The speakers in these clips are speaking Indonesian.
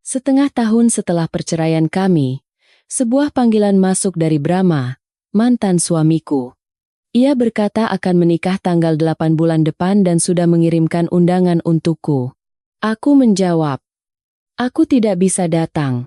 Setengah tahun setelah perceraian kami, sebuah panggilan masuk dari Brahma, mantan suamiku. Ia berkata akan menikah tanggal 8 bulan depan dan sudah mengirimkan undangan untukku. Aku menjawab, aku tidak bisa datang.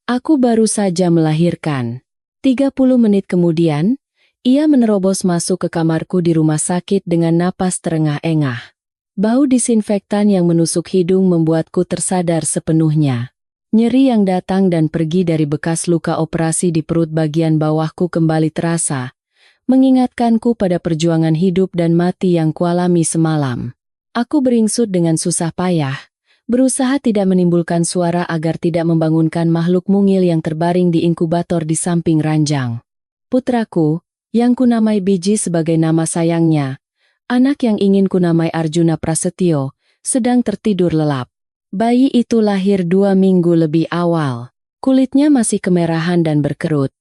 Aku baru saja melahirkan. 30 menit kemudian, ia menerobos masuk ke kamarku di rumah sakit dengan napas terengah-engah. Bau disinfektan yang menusuk hidung membuatku tersadar sepenuhnya. Nyeri yang datang dan pergi dari bekas luka operasi di perut bagian bawahku kembali terasa, mengingatkanku pada perjuangan hidup dan mati yang kualami semalam. Aku beringsut dengan susah payah, berusaha tidak menimbulkan suara agar tidak membangunkan makhluk mungil yang terbaring di inkubator di samping ranjang. Putraku, yang kunamai Biji sebagai nama sayangnya, anak yang ingin kunamai Arjuna Prasetyo, sedang tertidur lelap. Bayi itu lahir 2 minggu lebih awal. Kulitnya masih kemerahan dan berkerut,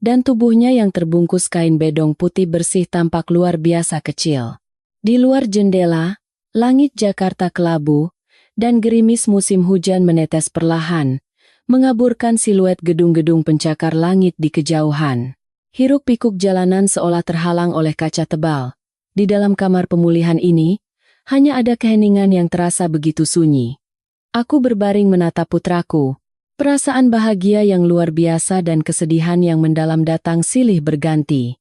dan tubuhnya yang terbungkus kain bedong putih bersih tampak luar biasa kecil. Di luar jendela, langit Jakarta kelabu, dan gerimis musim hujan menetes perlahan, mengaburkan siluet gedung-gedung pencakar langit di kejauhan. Hiruk-pikuk jalanan seolah terhalang oleh kaca tebal. Di dalam kamar pemulihan ini, hanya ada keheningan yang terasa begitu sunyi. Aku berbaring menatap putraku. Perasaan bahagia yang luar biasa dan kesedihan yang mendalam datang silih berganti.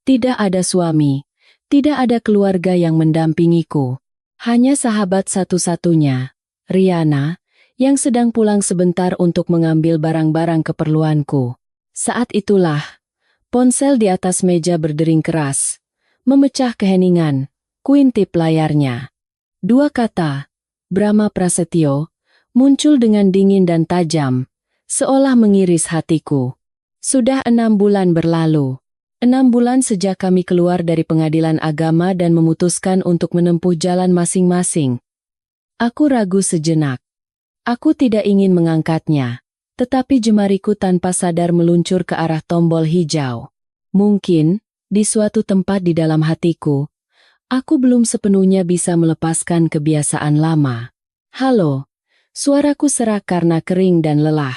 Tidak ada suami, tidak ada keluarga yang mendampingiku. Hanya sahabat satu-satunya, Riana, yang sedang pulang sebentar untuk mengambil barang-barang keperluanku. Saat itulah, ponsel di atas meja berdering keras, memecah keheningan. Kuintip layarnya. 2 kata, Brahma Prasetyo, muncul dengan dingin dan tajam, seolah mengiris hatiku. Sudah 6 bulan berlalu. 6 bulan sejak kami keluar dari pengadilan agama dan memutuskan untuk menempuh jalan masing-masing. Aku ragu sejenak. Aku tidak ingin mengangkatnya, tetapi jemariku tanpa sadar meluncur ke arah tombol hijau. Mungkin, di suatu tempat di dalam hatiku, aku belum sepenuhnya bisa melepaskan kebiasaan lama. Halo, suaraku serak karena kering dan lelah.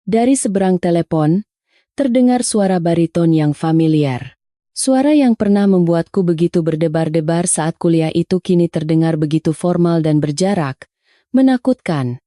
Dari seberang telepon, terdengar suara bariton yang familiar. Suara yang pernah membuatku begitu berdebar-debar saat kuliah itu kini terdengar begitu formal dan berjarak, menakutkan.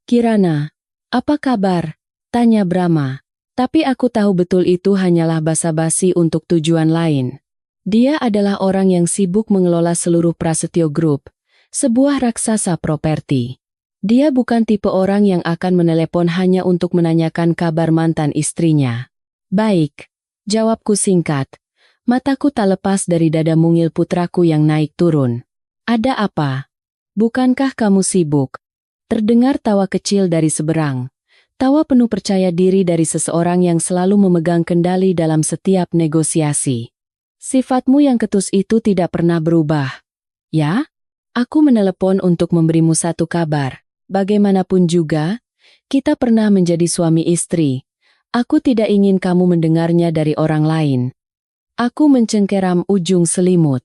Kirana, apa kabar? Tanya Brahma. Tapi aku tahu betul itu hanyalah basa-basi untuk tujuan lain. Dia adalah orang yang sibuk mengelola seluruh Prasetyo Group, sebuah raksasa properti. Dia bukan tipe orang yang akan menelepon hanya untuk menanyakan kabar mantan istrinya. Baik, jawabku singkat. Mataku tak lepas dari dada mungil putraku yang naik turun. Ada apa? Bukankah kamu sibuk? Terdengar tawa kecil dari seberang. Tawa penuh percaya diri dari seseorang yang selalu memegang kendali dalam setiap negosiasi. Sifatmu yang ketus itu tidak pernah berubah. Ya? Aku menelepon untuk memberimu satu kabar. Bagaimanapun juga, kita pernah menjadi suami istri. Aku tidak ingin kamu mendengarnya dari orang lain. Aku mencengkeram ujung selimut.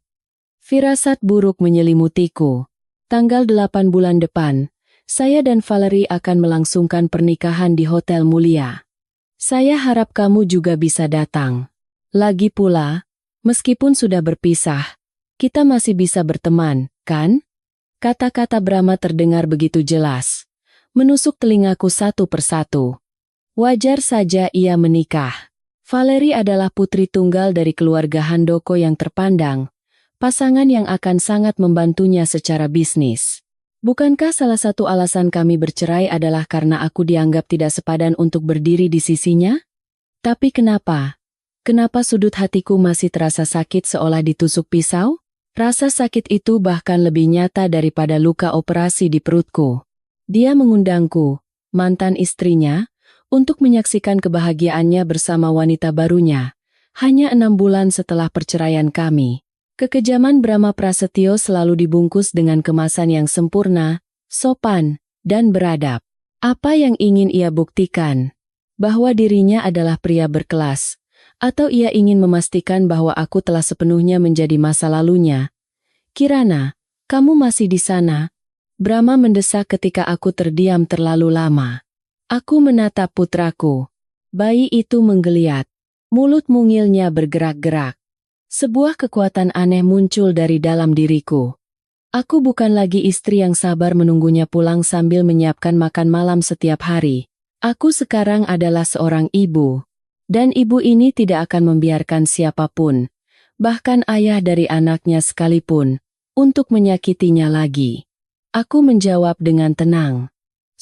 Firasat buruk menyelimutiku. Tanggal 8 bulan depan, saya dan Valerie akan melangsungkan pernikahan di Hotel Mulia. Saya harap kamu juga bisa datang. Lagi pula, meskipun sudah berpisah, kita masih bisa berteman, kan? Kata-kata Brahma terdengar begitu jelas, menusuk telingaku satu persatu. Wajar saja ia menikah. Valerie adalah putri tunggal dari keluarga Handoko yang terpandang, pasangan yang akan sangat membantunya secara bisnis. Bukankah salah satu alasan kami bercerai adalah karena aku dianggap tidak sepadan untuk berdiri di sisinya? Tapi kenapa? Kenapa sudut hatiku masih terasa sakit seolah ditusuk pisau? Rasa sakit itu bahkan lebih nyata daripada luka operasi di perutku. Dia mengundangku, mantan istrinya, untuk menyaksikan kebahagiaannya bersama wanita barunya. Hanya 6 bulan setelah perceraian kami. Kekejaman Brahma Prasetyo selalu dibungkus dengan kemasan yang sempurna, sopan, dan beradab. Apa yang ingin ia buktikan? Bahwa dirinya adalah pria berkelas, atau ia ingin memastikan bahwa aku telah sepenuhnya menjadi masa lalunya? Kirana, kamu masih di sana? Brahma mendesak ketika aku terdiam terlalu lama. Aku menatap putraku. Bayi itu menggeliat. Mulut mungilnya bergerak-gerak. Sebuah kekuatan aneh muncul dari dalam diriku. Aku bukan lagi istri yang sabar menunggunya pulang sambil menyiapkan makan malam setiap hari. Aku sekarang adalah seorang ibu. Dan ibu ini tidak akan membiarkan siapapun, bahkan ayah dari anaknya sekalipun, untuk menyakitinya lagi. Aku menjawab dengan tenang.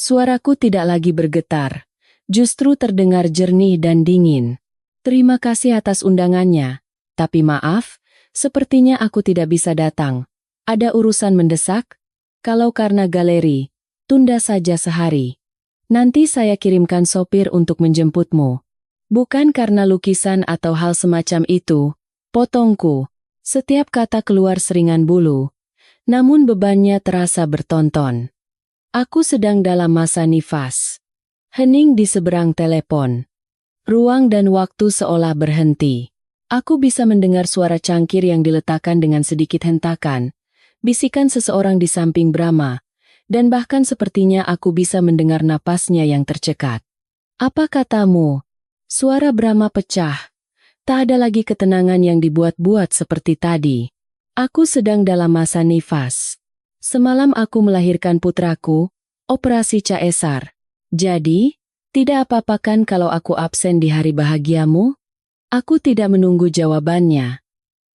Suaraku tidak lagi bergetar, justru terdengar jernih dan dingin. Terima kasih atas undangannya, tapi maaf, sepertinya aku tidak bisa datang. Ada urusan mendesak? Kalau karena galeri, tunda saja sehari. Nanti saya kirimkan sopir untuk menjemputmu. Bukan karena lukisan atau hal semacam itu, potongku. Setiap kata keluar seringan bulu, namun bebannya terasa bertonton. Aku sedang dalam masa nifas. Hening di seberang telepon. Ruang dan waktu seolah berhenti. Aku bisa mendengar suara cangkir yang diletakkan dengan sedikit hentakan, bisikan seseorang di samping Brahma, dan bahkan sepertinya aku bisa mendengar napasnya yang tercekat. Apa katamu? Suara Brahma pecah. Tak ada lagi ketenangan yang dibuat-buat seperti tadi. Aku sedang dalam masa nifas. Semalam aku melahirkan putraku, operasi caesar. Jadi, tidak apa-apa kan kalau aku absen di hari bahagiamu? Aku tidak menunggu jawabannya.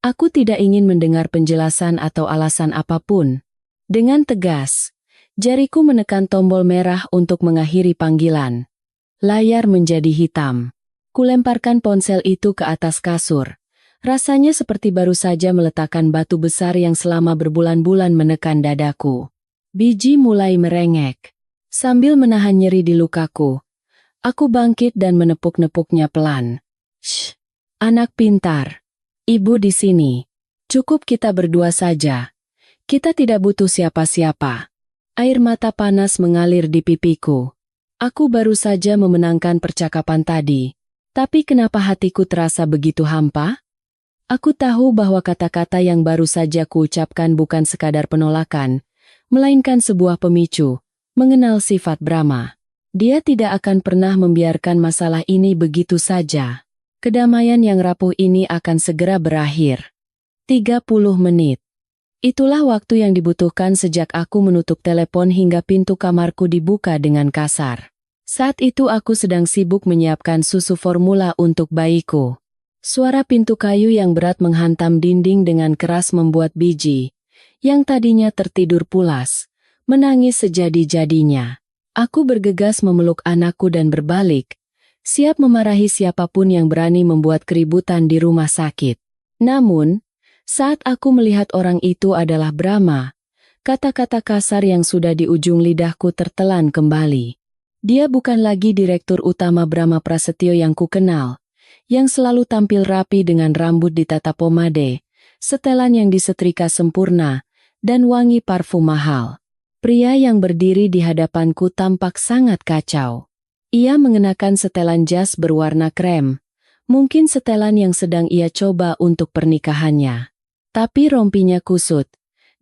Aku tidak ingin mendengar penjelasan atau alasan apapun. Dengan tegas, jariku menekan tombol merah untuk mengakhiri panggilan. Layar menjadi hitam. Kulemparkan ponsel itu ke atas kasur. Rasanya seperti baru saja meletakkan batu besar yang selama berbulan-bulan menekan dadaku. Biji mulai merengek. Sambil menahan nyeri di lukaku, aku bangkit dan menepuk-nepuknya pelan. Shh, anak pintar. Ibu di sini. Cukup kita berdua saja. Kita tidak butuh siapa-siapa. Air mata panas mengalir di pipiku. Aku baru saja memenangkan percakapan tadi. Tapi kenapa hatiku terasa begitu hampa? Aku tahu bahwa kata-kata yang baru saja kuucapkan bukan sekadar penolakan, melainkan sebuah pemicu, mengenal sifat Brahma. Dia tidak akan pernah membiarkan masalah ini begitu saja. Kedamaian yang rapuh ini akan segera berakhir. 30 menit. Itulah waktu yang dibutuhkan sejak aku menutup telepon hingga pintu kamarku dibuka dengan kasar. Saat itu aku sedang sibuk menyiapkan susu formula untuk bayiku. Suara pintu kayu yang berat menghantam dinding dengan keras membuat Biji, yang tadinya tertidur pulas, menangis sejadi-jadinya. Aku bergegas memeluk anakku dan berbalik, siap memarahi siapapun yang berani membuat keributan di rumah sakit. Namun, saat aku melihat orang itu adalah Brahma, kata-kata kasar yang sudah di ujung lidahku tertelan kembali. Dia bukan lagi direktur utama Brahma Prasetyo yang kukenal, yang selalu tampil rapi dengan rambut ditata pomade, setelan yang disetrika sempurna, dan wangi parfum mahal. Pria yang berdiri di hadapanku tampak sangat kacau. Ia mengenakan setelan jas berwarna krem, mungkin setelan yang sedang ia coba untuk pernikahannya. Tapi rompinya kusut,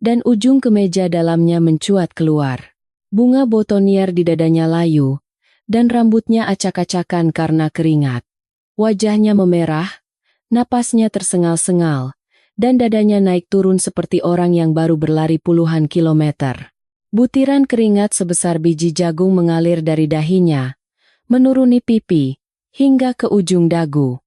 dan ujung kemeja dalamnya mencuat keluar. Bunga botonier di dadanya layu, dan rambutnya acak-acakan karena keringat. Wajahnya memerah, napasnya tersengal-sengal, dan dadanya naik turun seperti orang yang baru berlari puluhan kilometer. Butiran keringat sebesar biji jagung mengalir dari dahinya, menuruni pipi, hingga ke ujung dagu.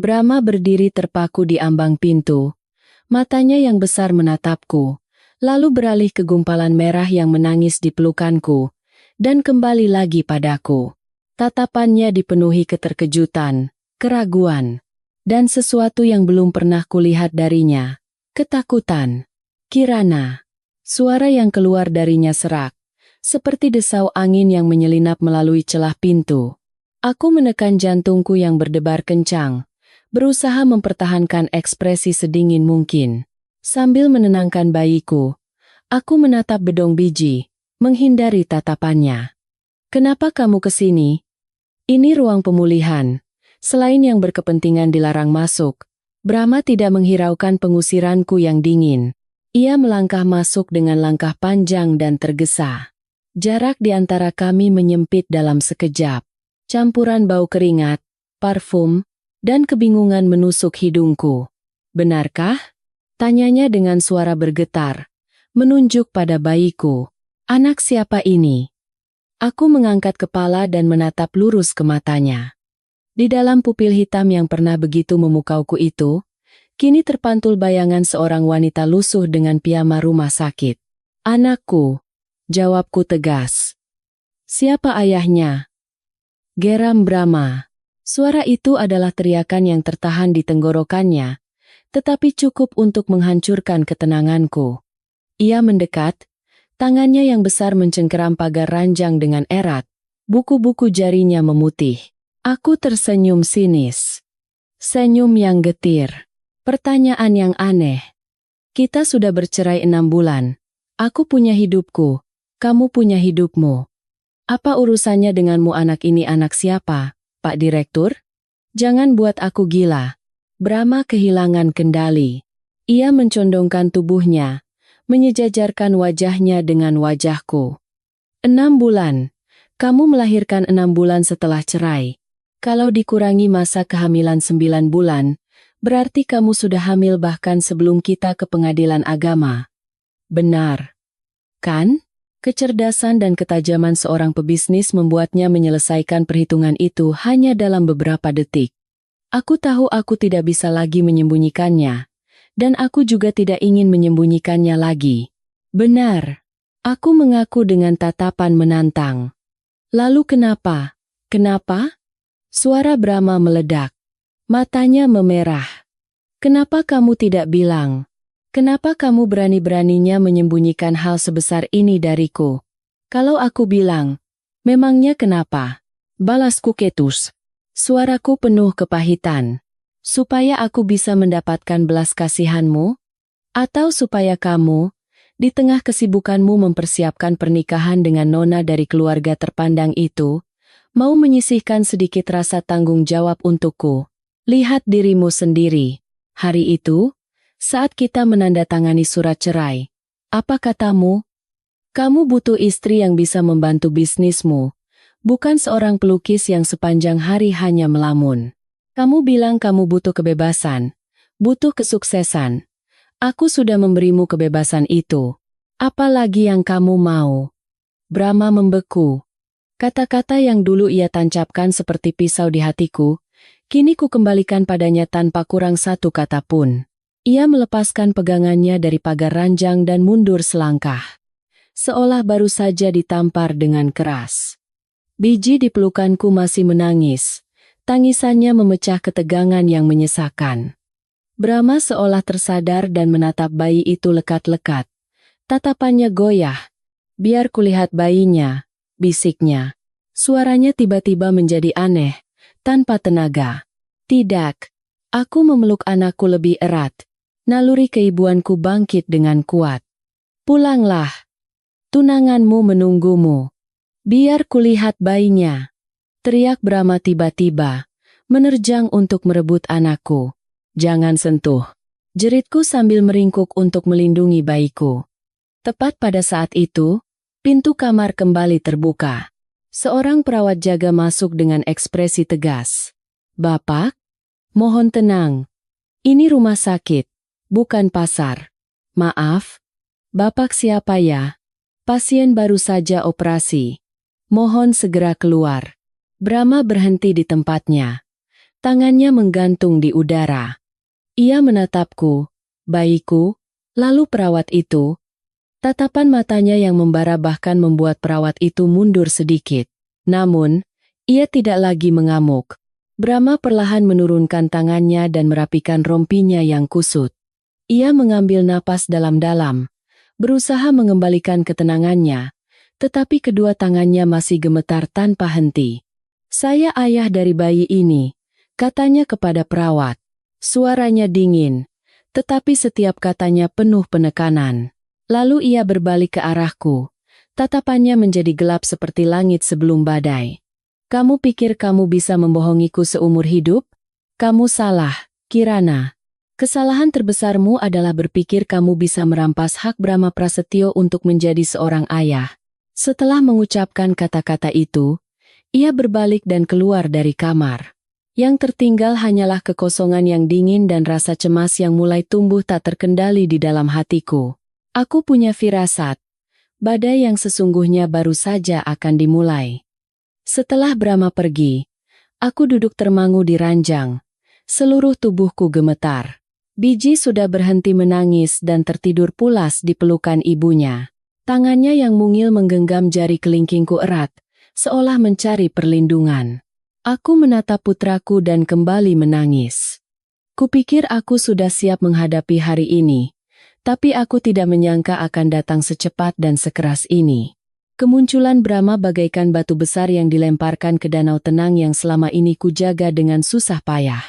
Brahma berdiri terpaku di ambang pintu, matanya yang besar menatapku, lalu beralih ke gumpalan merah yang menangis di pelukanku, dan kembali lagi padaku. Tatapannya dipenuhi keterkejutan, keraguan, dan sesuatu yang belum pernah kulihat darinya, ketakutan. Kirana. Suara yang keluar darinya serak, seperti desau angin yang menyelinap melalui celah pintu. Aku menekan jantungku yang berdebar kencang, berusaha mempertahankan ekspresi sedingin mungkin. Sambil menenangkan bayiku, aku menatap bedong Biji, menghindari tatapannya. Kenapa kamu kesini? Ini ruang pemulihan. Selain yang berkepentingan dilarang masuk, Brahma tidak menghiraukan pengusiranku yang dingin. Ia melangkah masuk dengan langkah panjang dan tergesa. Jarak di antara kami menyempit dalam sekejap. Campuran bau keringat, parfum, dan kebingungan menusuk hidungku. Benarkah? Tanyanya dengan suara bergetar, menunjuk pada bayiku. Anak siapa ini? Aku mengangkat kepala dan menatap lurus ke matanya. Di dalam pupil hitam yang pernah begitu memukauku itu, kini terpantul bayangan seorang wanita lusuh dengan piyama rumah sakit. Anakku, jawabku tegas. Siapa ayahnya? Geram Brahma. Suara itu adalah teriakan yang tertahan di tenggorokannya, tetapi cukup untuk menghancurkan ketenanganku. Ia mendekat, tangannya yang besar mencengkeram pagar ranjang dengan erat, buku-buku jarinya memutih. Aku tersenyum sinis. Senyum yang getir. Pertanyaan yang aneh. Kita sudah bercerai 6 bulan. Aku punya hidupku, kamu punya hidupmu. Apa urusannya denganmu? Anak ini anak siapa, Pak Direktur? Jangan buat aku gila. Brahma kehilangan kendali. Ia mencondongkan tubuhnya, menyejajarkan wajahnya dengan wajahku. 6 bulan. Kamu melahirkan 6 bulan setelah cerai. Kalau dikurangi masa kehamilan 9 bulan, berarti kamu sudah hamil bahkan sebelum kita ke pengadilan agama. Benar. Kan? Kecerdasan dan ketajaman seorang pebisnis membuatnya menyelesaikan perhitungan itu hanya dalam beberapa detik. Aku tahu aku tidak bisa lagi menyembunyikannya, dan aku juga tidak ingin menyembunyikannya lagi. Benar. Aku mengaku dengan tatapan menantang. Lalu kenapa? Kenapa? Suara Brahma meledak. Matanya memerah. Kenapa kamu tidak bilang? Kenapa kamu berani-beraninya menyembunyikan hal sebesar ini dariku? Kalau aku bilang, memangnya kenapa? Balasku ketus. Suaraku penuh kepahitan. Supaya aku bisa mendapatkan belas kasihanmu? Atau supaya kamu, di tengah kesibukanmu mempersiapkan pernikahan dengan nona dari keluarga terpandang itu, mau menyisihkan sedikit rasa tanggung jawab untukku? Lihat dirimu sendiri. Hari itu, saat kita menandatangani surat cerai, apa katamu? Kamu butuh istri yang bisa membantu bisnismu, bukan seorang pelukis yang sepanjang hari hanya melamun. Kamu bilang kamu butuh kebebasan, butuh kesuksesan. Aku sudah memberimu kebebasan itu. Apa lagi yang kamu mau? Brahma membeku. Kata-kata yang dulu ia tancapkan seperti pisau di hatiku, kini ku kembalikan padanya tanpa kurang satu kata pun. Ia melepaskan pegangannya dari pagar ranjang dan mundur selangkah. Seolah baru saja ditampar dengan keras. Biji di pelukanku masih menangis. Tangisannya memecah ketegangan yang menyesakan. Brahma seolah tersadar dan menatap bayi itu lekat-lekat. Tatapannya goyah. Biar kulihat bayinya, bisiknya. Suaranya tiba-tiba menjadi aneh, tanpa tenaga. Tidak. Aku memeluk anakku lebih erat. Naluri keibuanku bangkit dengan kuat. Pulanglah. Tunanganmu menunggumu. Biar kulihat bayinya. Teriak Brahma tiba-tiba, menerjang untuk merebut anakku. Jangan sentuh. Jeritku sambil meringkuk untuk melindungi bayiku. Tepat pada saat itu, pintu kamar kembali terbuka. Seorang perawat jaga masuk dengan ekspresi tegas. Bapak, mohon tenang. Ini rumah sakit, bukan pasar. Maaf, Bapak siapa ya? Pasien baru saja operasi. Mohon segera keluar. Brahma berhenti di tempatnya. Tangannya menggantung di udara. Ia menatapku, bayiku, lalu perawat itu. Tatapan matanya yang membara bahkan membuat perawat itu mundur sedikit. Namun, ia tidak lagi mengamuk. Brahma perlahan menurunkan tangannya dan merapikan rompinya yang kusut. Ia mengambil napas dalam-dalam, berusaha mengembalikan ketenangannya, tetapi kedua tangannya masih gemetar tanpa henti. Saya ayah dari bayi ini, katanya kepada perawat. Suaranya dingin, tetapi setiap katanya penuh penekanan. Lalu ia berbalik ke arahku. Tatapannya menjadi gelap seperti langit sebelum badai. Kamu pikir kamu bisa membohongiku seumur hidup? Kamu salah, Kirana. Kesalahan terbesarmu adalah berpikir kamu bisa merampas hak Brahma Prasetyo untuk menjadi seorang ayah. Setelah mengucapkan kata-kata itu, ia berbalik dan keluar dari kamar. Yang tertinggal hanyalah kekosongan yang dingin dan rasa cemas yang mulai tumbuh tak terkendali di dalam hatiku. Aku punya firasat. Badai yang sesungguhnya baru saja akan dimulai. Setelah Brahma pergi, aku duduk termangu di ranjang. Seluruh tubuhku gemetar. Biji sudah berhenti menangis dan tertidur pulas di pelukan ibunya. Tangannya yang mungil menggenggam jari kelingkingku erat, seolah mencari perlindungan. Aku menatap putraku dan kembali menangis. Kupikir aku sudah siap menghadapi hari ini, tapi aku tidak menyangka akan datang secepat dan sekeras ini. Kemunculan Brahma bagaikan batu besar yang dilemparkan ke danau tenang yang selama ini kujaga dengan susah payah.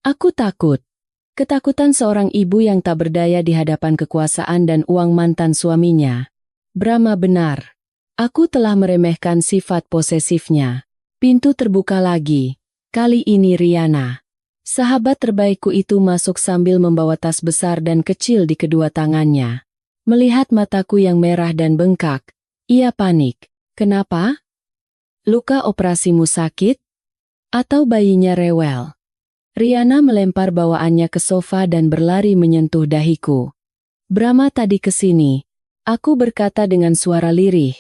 Aku takut. Ketakutan seorang ibu yang tak berdaya di hadapan kekuasaan dan uang mantan suaminya. Brahma benar. Aku telah meremehkan sifat posesifnya. Pintu terbuka lagi. Kali ini Riana. Sahabat terbaikku itu masuk sambil membawa tas besar dan kecil di kedua tangannya. Melihat mataku yang merah dan bengkak, ia panik. Kenapa? Luka operasimu sakit? Atau bayinya rewel? Riana melempar bawaannya ke sofa dan berlari menyentuh dahiku. Brahma tadi kesini. Aku berkata dengan suara lirih.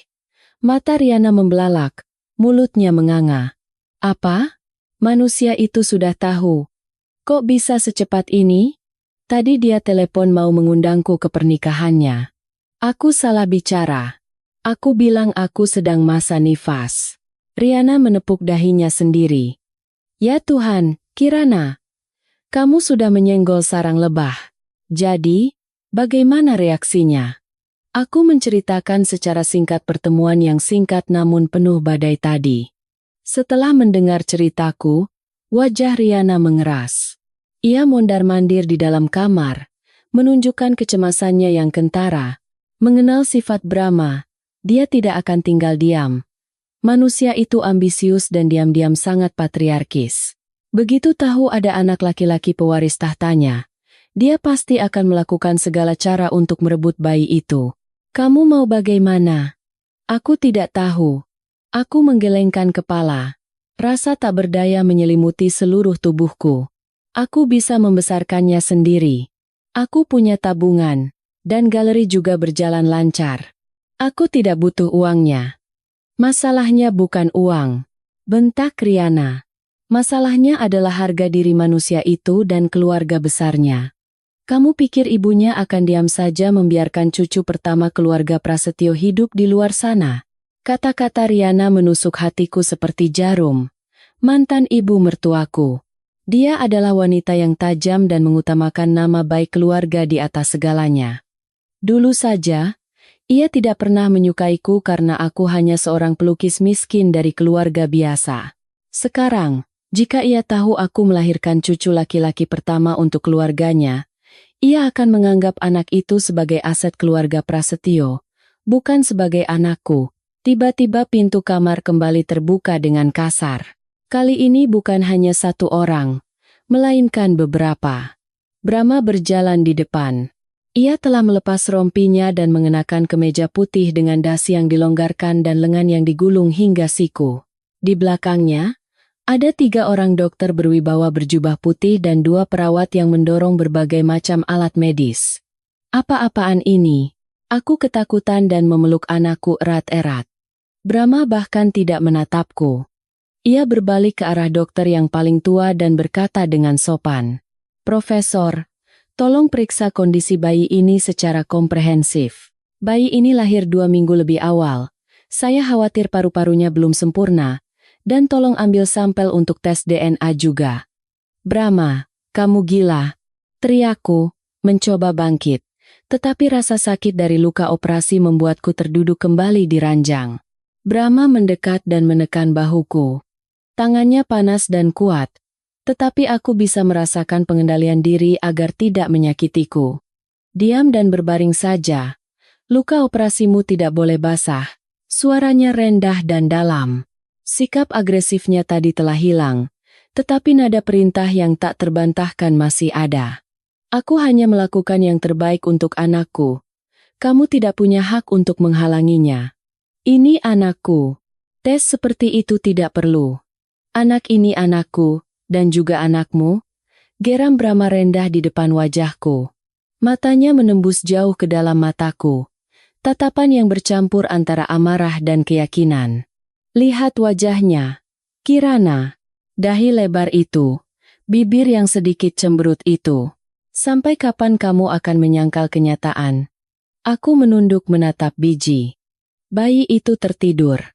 Mata Riana membelalak, mulutnya menganga. Apa? Manusia itu sudah tahu. Kok bisa secepat ini? Tadi dia telepon mau mengundangku ke pernikahannya. Aku salah bicara. Aku bilang aku sedang masa nifas. Riana menepuk dahinya sendiri. Ya Tuhan, Kirana. Kamu sudah menyenggol sarang lebah. Jadi, bagaimana reaksinya? Aku menceritakan secara singkat pertemuan yang singkat namun penuh badai tadi. Setelah mendengar ceritaku, wajah Riana mengeras. Ia mondar-mandir di dalam kamar, menunjukkan kecemasannya yang kentara. Mengenal sifat Brahma, dia tidak akan tinggal diam. Manusia itu ambisius dan diam-diam sangat patriarkis. Begitu tahu ada anak laki-laki pewaris tahtanya, dia pasti akan melakukan segala cara untuk merebut bayi itu. Kamu mau bagaimana? Aku tidak tahu. Aku menggelengkan kepala. Rasa tak berdaya menyelimuti seluruh tubuhku. Aku bisa membesarkannya sendiri. Aku punya tabungan, dan galeri juga berjalan lancar. Aku tidak butuh uangnya. Masalahnya bukan uang, bentak Riana. Masalahnya adalah harga diri manusia itu dan keluarga besarnya. Kamu pikir ibunya akan diam saja membiarkan cucu pertama keluarga Prasetyo hidup di luar sana? Kata-kata Riana menusuk hatiku seperti jarum. Mantan ibu mertuaku. Dia adalah wanita yang tajam dan mengutamakan nama baik keluarga di atas segalanya. Dulu saja, ia tidak pernah menyukaiku karena aku hanya seorang pelukis miskin dari keluarga biasa. Sekarang, jika ia tahu aku melahirkan cucu laki-laki pertama untuk keluarganya, ia akan menganggap anak itu sebagai aset keluarga Prasetyo, bukan sebagai anakku. Tiba-tiba pintu kamar kembali terbuka dengan kasar. Kali ini bukan hanya satu orang, melainkan beberapa. Brahma berjalan di depan. Ia telah melepas rompinya dan mengenakan kemeja putih dengan dasi yang dilonggarkan dan lengan yang digulung hingga siku. Di belakangnya, ada 3 orang dokter berwibawa berjubah putih dan 2 perawat yang mendorong berbagai macam alat medis. Apa-apaan ini? Aku ketakutan dan memeluk anakku erat-erat. Brahma bahkan tidak menatapku. Ia berbalik ke arah dokter yang paling tua dan berkata dengan sopan, "Profesor, tolong periksa kondisi bayi ini secara komprehensif. Bayi ini lahir 2 minggu lebih awal. Saya khawatir paru-parunya belum sempurna. Dan tolong ambil sampel untuk tes DNA juga." "Brahma, kamu gila," teriakku, mencoba bangkit. Tetapi rasa sakit dari luka operasi membuatku terduduk kembali di ranjang. Brahma mendekat dan menekan bahuku. Tangannya panas dan kuat, tetapi aku bisa merasakan pengendalian diri agar tidak menyakitiku. "Diam dan berbaring saja. Luka operasimu tidak boleh basah." Suaranya rendah dan dalam. Sikap agresifnya tadi telah hilang, tetapi nada perintah yang tak terbantahkan masih ada. "Aku hanya melakukan yang terbaik untuk anakku. Kamu tidak punya hak untuk menghalanginya." Ini anakku. Tes seperti itu tidak perlu. Anak ini anakku, dan juga anakmu. Geram Brahma rendah di depan wajahku. Matanya menembus jauh ke dalam mataku. Tatapan yang bercampur antara amarah dan keyakinan. Lihat wajahnya. Kirana. Dahi lebar itu. Bibir yang sedikit cemberut itu. Sampai kapan kamu akan menyangkal kenyataan? Aku menunduk menatap biji. Bayi itu tertidur.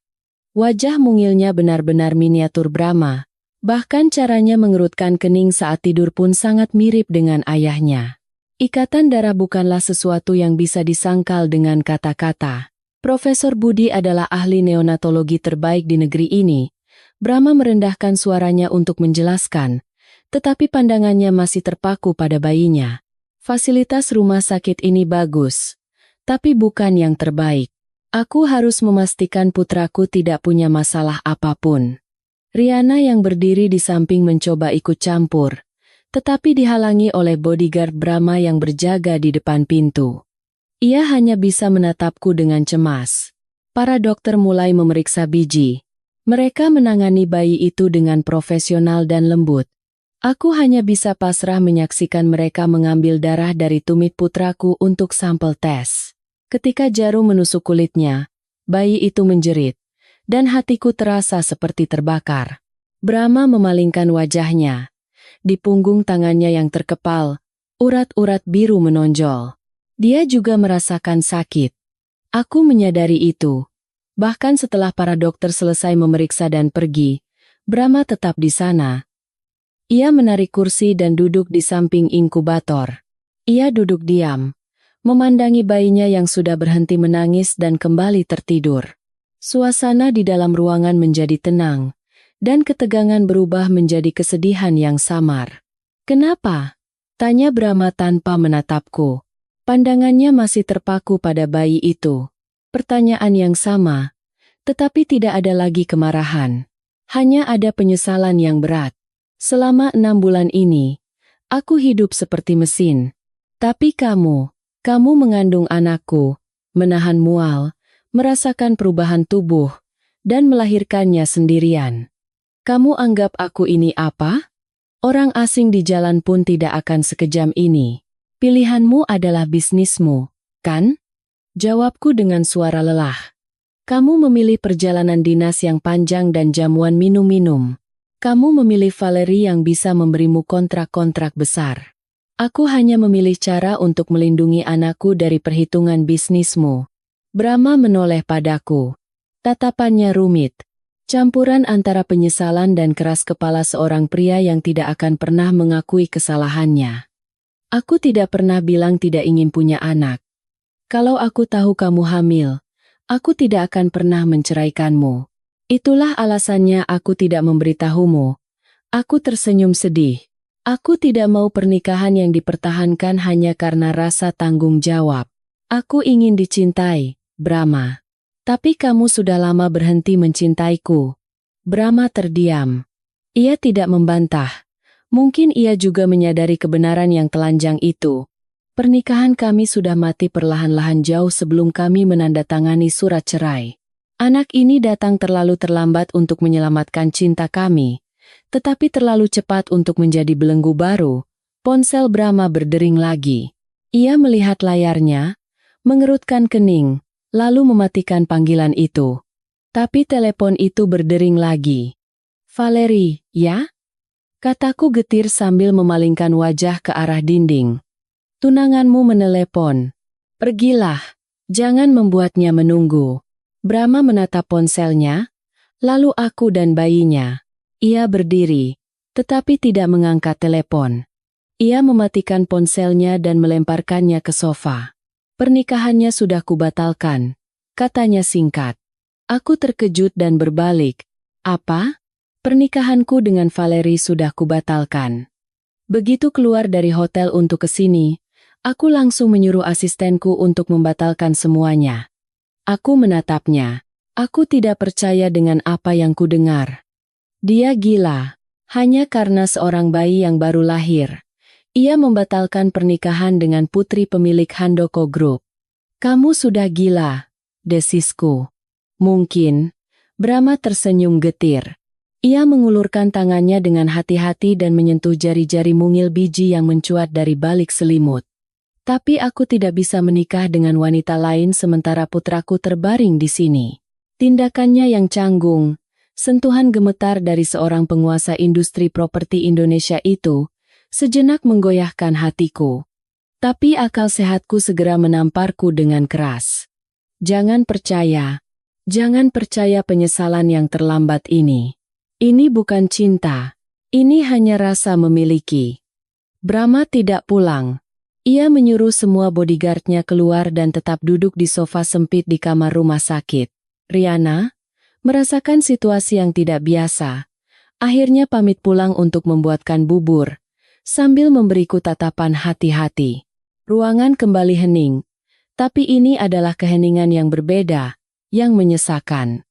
Wajah mungilnya benar-benar miniatur Brahma. Bahkan caranya mengerutkan kening saat tidur pun sangat mirip dengan ayahnya. Ikatan darah bukanlah sesuatu yang bisa disangkal dengan kata-kata. Profesor Budi adalah ahli neonatologi terbaik di negeri ini. Brahma merendahkan suaranya untuk menjelaskan, tetapi pandangannya masih terpaku pada bayinya. Fasilitas rumah sakit ini bagus, tapi bukan yang terbaik. Aku harus memastikan putraku tidak punya masalah apapun. Riana yang berdiri di samping mencoba ikut campur, tetapi dihalangi oleh bodyguard Brahma yang berjaga di depan pintu. Ia hanya bisa menatapku dengan cemas. Para dokter mulai memeriksa biji. Mereka menangani bayi itu dengan profesional dan lembut. Aku hanya bisa pasrah menyaksikan mereka mengambil darah dari tumit putraku untuk sampel tes. Ketika jarum menusuk kulitnya, bayi itu menjerit, dan hatiku terasa seperti terbakar. Brahma memalingkan wajahnya. Di punggung tangannya yang terkepal, urat-urat biru menonjol. Dia juga merasakan sakit. Aku menyadari itu. Bahkan setelah para dokter selesai memeriksa dan pergi, Brahma tetap di sana. Ia menarik kursi dan duduk di samping inkubator. Ia duduk diam, memandangi bayinya yang sudah berhenti menangis dan kembali tertidur. Suasana di dalam ruangan menjadi tenang, dan ketegangan berubah menjadi kesedihan yang samar. "Kenapa?" tanya Brahma tanpa menatapku. Pandangannya masih terpaku pada bayi itu. Pertanyaan yang sama, tetapi tidak ada lagi kemarahan. Hanya ada penyesalan yang berat. Selama 6 bulan ini, aku hidup seperti mesin. Tapi kamu mengandung anakku, menahan mual, merasakan perubahan tubuh, dan melahirkannya sendirian. Kamu anggap aku ini apa? Orang asing di jalan pun tidak akan sekejam ini. Pilihanmu adalah bisnismu, kan? Jawabku dengan suara lelah. Kamu memilih perjalanan dinas yang panjang dan jamuan minum-minum. Kamu memilih Valerie yang bisa memberimu kontrak-kontrak besar. Aku hanya memilih cara untuk melindungi anakku dari perhitungan bisnismu. Brahma menoleh padaku. Tatapannya rumit. Campuran antara penyesalan dan keras kepala seorang pria yang tidak akan pernah mengakui kesalahannya. Aku tidak pernah bilang tidak ingin punya anak. Kalau aku tahu kamu hamil, aku tidak akan pernah menceraikanmu. Itulah alasannya aku tidak memberitahumu. Aku tersenyum sedih. Aku tidak mau pernikahan yang dipertahankan hanya karena rasa tanggung jawab. Aku ingin dicintai, Brahma. Tapi kamu sudah lama berhenti mencintaiku. Brahma terdiam. Ia tidak membantah. Mungkin ia juga menyadari kebenaran yang telanjang itu. Pernikahan kami sudah mati perlahan-lahan jauh sebelum kami menandatangani surat cerai. Anak ini datang terlalu terlambat untuk menyelamatkan cinta kami, tetapi terlalu cepat untuk menjadi belenggu baru. Ponsel Brahma berdering lagi. Ia melihat layarnya, mengerutkan kening, lalu mematikan panggilan itu. Tapi telepon itu berdering lagi. "Valerie, ya?" Kataku getir sambil memalingkan wajah ke arah dinding. "Tunanganmu menelepon. Pergilah, jangan membuatnya menunggu." Brahma menatap ponselnya, lalu aku dan bayinya. Ia berdiri, tetapi tidak mengangkat telepon. Ia mematikan ponselnya dan melemparkannya ke sofa. "Pernikahannya sudah kubatalkan," katanya singkat. Aku terkejut dan berbalik. "Apa? Pernikahanku dengan Valerie sudah kubatalkan." Begitu keluar dari hotel untuk ke sini, aku langsung menyuruh asistenku untuk membatalkan semuanya. Aku menatapnya. Aku tidak percaya dengan apa yang kudengar. Dia gila. Hanya karena seorang bayi yang baru lahir, ia membatalkan pernikahan dengan putri pemilik Handoko Group. "Kamu sudah gila," desisku. Mungkin. Brahma tersenyum getir. Ia mengulurkan tangannya dengan hati-hati dan menyentuh jari-jari mungil biji yang mencuat dari balik selimut. Tapi aku tidak bisa menikah dengan wanita lain sementara putraku terbaring di sini. Tindakannya yang canggung, sentuhan gemetar dari seorang penguasa industri properti Indonesia itu, sejenak menggoyahkan hatiku. Tapi akal sehatku segera menamparku dengan keras. Jangan percaya penyesalan yang terlambat ini. Ini bukan cinta, ini hanya rasa memiliki. Brahma tidak pulang. Ia menyuruh semua bodyguardnya keluar dan tetap duduk di sofa sempit di kamar rumah sakit. Riana, merasakan situasi yang tidak biasa, akhirnya pamit pulang untuk membuatkan bubur, sambil memberiku tatapan hati-hati. Ruangan kembali hening, tapi ini adalah keheningan yang berbeda, yang menyesakan.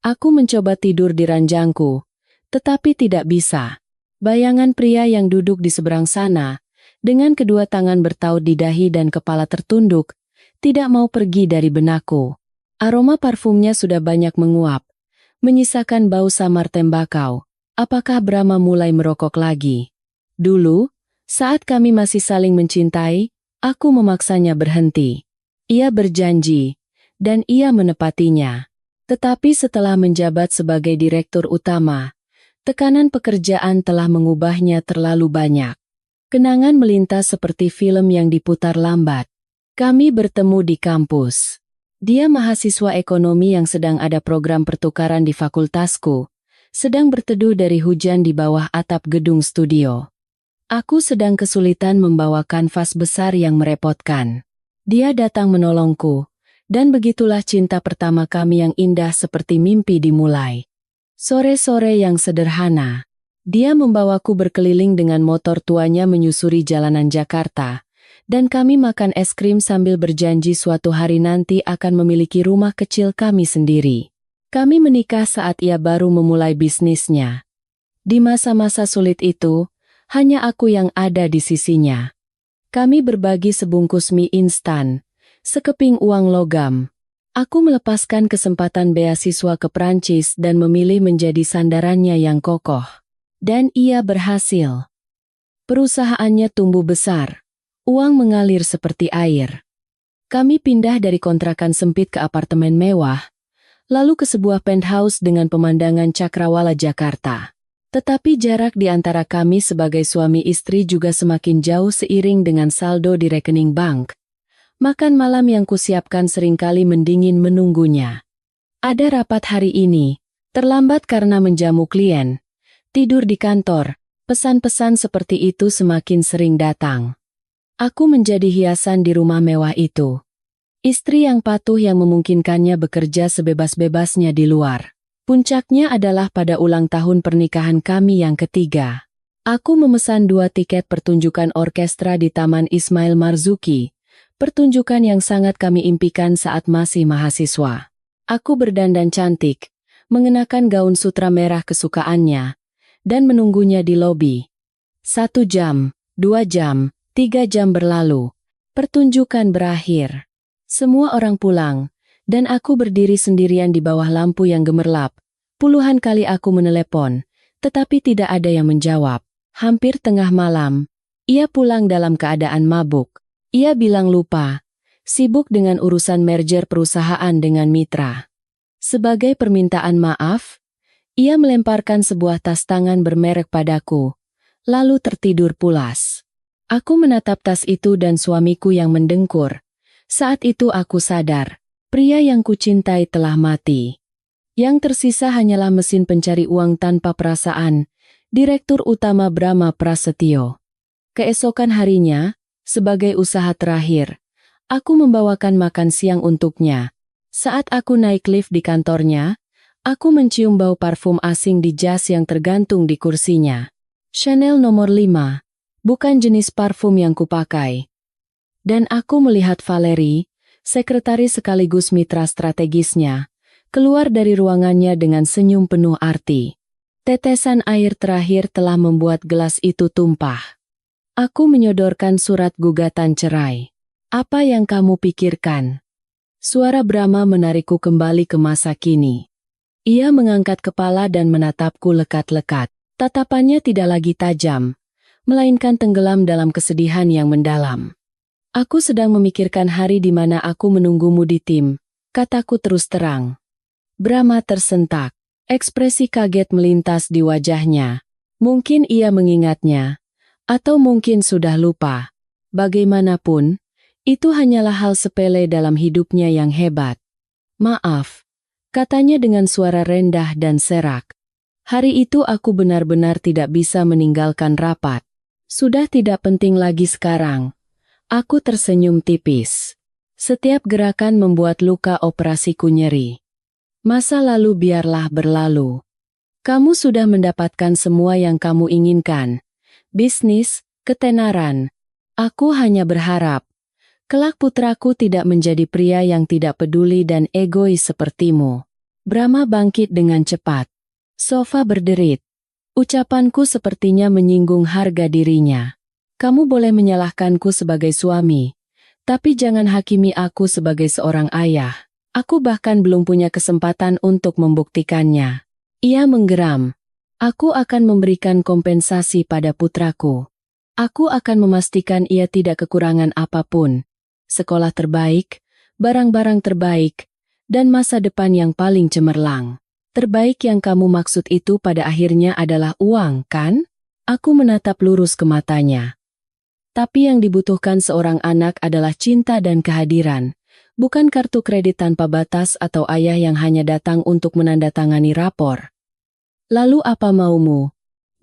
Aku mencoba tidur di ranjangku, tetapi tidak bisa. Bayangan pria yang duduk di seberang sana, dengan kedua tangan bertaut di dahi dan kepala tertunduk, tidak mau pergi dari benakku. Aroma parfumnya sudah banyak menguap, menyisakan bau samar tembakau. Apakah Brahma mulai merokok lagi? Dulu, saat kami masih saling mencintai, aku memaksanya berhenti. Ia berjanji, dan ia menepatinya. Tetapi setelah menjabat sebagai direktur utama, tekanan pekerjaan telah mengubahnya terlalu banyak. Kenangan melintas seperti film yang diputar lambat. Kami bertemu di kampus. Dia mahasiswa ekonomi yang sedang ada program pertukaran di fakultasku, sedang berteduh dari hujan di bawah atap gedung studio. Aku sedang kesulitan membawa kanvas besar yang merepotkan. Dia datang menolongku, dan begitulah cinta pertama kami yang indah seperti mimpi dimulai. Sore-sore yang sederhana. Dia membawaku berkeliling dengan motor tuanya menyusuri jalanan Jakarta, dan kami makan es krim sambil berjanji suatu hari nanti akan memiliki rumah kecil kami sendiri. Kami menikah saat ia baru memulai bisnisnya. Di masa-masa sulit itu, hanya aku yang ada di sisinya. Kami berbagi sebungkus mie instan, sekeping uang logam. Aku melepaskan kesempatan beasiswa ke Prancis dan memilih menjadi sandarannya yang kokoh. Dan ia berhasil. Perusahaannya tumbuh besar. Uang mengalir seperti air. Kami pindah dari kontrakan sempit ke apartemen mewah, lalu ke sebuah penthouse dengan pemandangan cakrawala Jakarta. Tetapi jarak di antara kami sebagai suami istri juga semakin jauh seiring dengan saldo di rekening bank. Makan malam yang kusiapkan seringkali mendingin menunggunya. Ada rapat hari ini, terlambat karena menjamu klien. Tidur di kantor, pesan-pesan seperti itu semakin sering datang. Aku menjadi hiasan di rumah mewah itu. Istri yang patuh yang memungkinkannya bekerja sebebas-bebasnya di luar. Puncaknya adalah pada ulang tahun pernikahan kami yang ketiga. Aku memesan 2 tiket pertunjukan orkestra di Taman Ismail Marzuki, pertunjukan yang sangat kami impikan saat masih mahasiswa. Aku berdandan cantik, mengenakan gaun sutra merah kesukaannya, dan menunggunya di lobi. 1 jam, 2 jam, 3 jam berlalu. Pertunjukan berakhir. Semua orang pulang, dan aku berdiri sendirian di bawah lampu yang gemerlap. Puluhan kali aku menelepon, tetapi tidak ada yang menjawab. Hampir tengah malam, ia pulang dalam keadaan mabuk. Ia bilang lupa, sibuk dengan urusan merger perusahaan dengan mitra. Sebagai permintaan maaf, ia melemparkan sebuah tas tangan bermerek padaku, lalu tertidur pulas. Aku menatap tas itu dan suamiku yang mendengkur. Saat itu aku sadar, pria yang kucintai telah mati. Yang tersisa hanyalah mesin pencari uang tanpa perasaan, Direktur Utama Brahma Prasetyo. Keesokan harinya, sebagai usaha terakhir, aku membawakan makan siang untuknya. Saat aku naik lift di kantornya, aku mencium bau parfum asing di jas yang tergantung di kursinya. Chanel nomor 5, bukan jenis parfum yang kupakai. Dan aku melihat Valerie, sekretaris sekaligus mitra strategisnya, keluar dari ruangannya dengan senyum penuh arti. Tetesan air terakhir telah membuat gelas itu tumpah. Aku menyodorkan surat gugatan cerai. Apa yang kamu pikirkan? Suara Brahma menarikku kembali ke masa kini. Ia mengangkat kepala dan menatapku lekat-lekat. Tatapannya tidak lagi tajam, melainkan tenggelam dalam kesedihan yang mendalam. Aku sedang memikirkan hari di mana aku menunggumu di tim, kataku terus terang. Brahma tersentak. Ekspresi kaget melintas di wajahnya. Mungkin ia mengingatnya, atau mungkin sudah lupa. Bagaimanapun, itu hanyalah hal sepele dalam hidupnya yang hebat. Maaf, katanya dengan suara rendah dan serak. Hari itu aku benar-benar tidak bisa meninggalkan rapat. Sudah tidak penting lagi sekarang. Aku tersenyum tipis. Setiap gerakan membuat luka operasiku nyeri. Masa lalu biarlah berlalu. Kamu sudah mendapatkan semua yang kamu inginkan. Bisnis, ketenaran. Aku hanya berharap kelak putraku tidak menjadi pria yang tidak peduli dan egois sepertimu. Brahma bangkit dengan cepat. Sofa berderit. Ucapanku sepertinya menyinggung harga dirinya. Kamu boleh menyalahkanku sebagai suami, tapi jangan hakimi aku sebagai seorang ayah. Aku bahkan belum punya kesempatan untuk membuktikannya. Ia menggeram. Aku akan memberikan kompensasi pada putraku. Aku akan memastikan ia tidak kekurangan apapun. Sekolah terbaik, barang-barang terbaik, dan masa depan yang paling cemerlang. Terbaik yang kamu maksud itu pada akhirnya adalah uang, kan? Aku menatap lurus ke matanya. Tapi yang dibutuhkan seorang anak adalah cinta dan kehadiran, bukan kartu kredit tanpa batas atau ayah yang hanya datang untuk menandatangani rapor. Lalu apa maumu?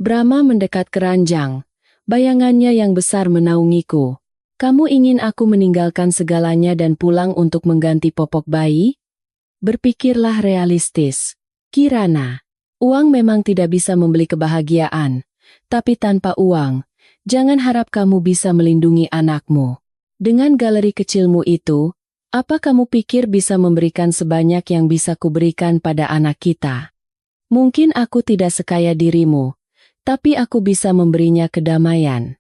Brahma mendekat keranjang. Bayangannya yang besar menaungiku. Kamu ingin aku meninggalkan segalanya dan pulang untuk mengganti popok bayi? Berpikirlah realistis. Kirana, uang memang tidak bisa membeli kebahagiaan, tapi tanpa uang, jangan harap kamu bisa melindungi anakmu. Dengan galeri kecilmu itu, apa kamu pikir bisa memberikan sebanyak yang bisa kuberikan pada anak kita? Mungkin aku tidak sekaya dirimu, tapi aku bisa memberinya kedamaian.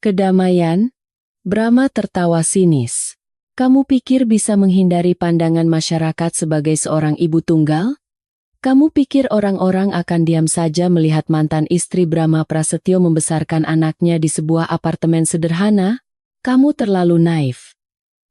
Kedamaian? Brahma tertawa sinis. Kamu pikir bisa menghindari pandangan masyarakat sebagai seorang ibu tunggal? Kamu pikir orang-orang akan diam saja melihat mantan istri Brahma Prasetyo membesarkan anaknya di sebuah apartemen sederhana? Kamu terlalu naif.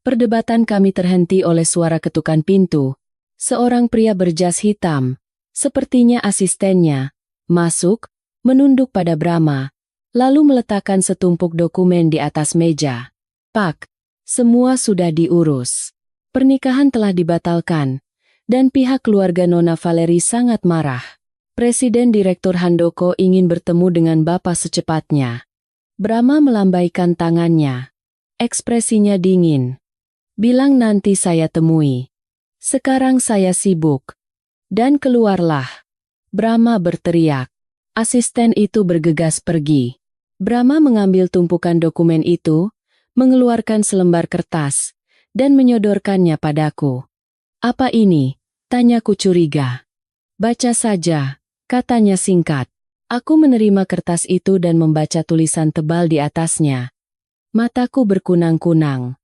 Perdebatan kami terhenti oleh suara ketukan pintu. Seorang pria berjas hitam, sepertinya asistennya, masuk, menunduk pada Brahma, lalu meletakkan setumpuk dokumen di atas meja. Pak, semua sudah diurus. Pernikahan telah dibatalkan, dan pihak keluarga Nona Valeri sangat marah. Presiden Direktur Handoko ingin bertemu dengan Bapak secepatnya. Brahma melambaikan tangannya. Ekspresinya dingin. Bilang nanti saya temui. Sekarang saya sibuk. Dan keluarlah. Brahma berteriak. Asisten itu bergegas pergi. Brahma mengambil tumpukan dokumen itu, mengeluarkan selembar kertas, dan menyodorkannya padaku. Apa ini? Tanyaku curiga. Baca saja, katanya singkat. Aku menerima kertas itu dan membaca tulisan tebal di atasnya. Mataku berkunang-kunang.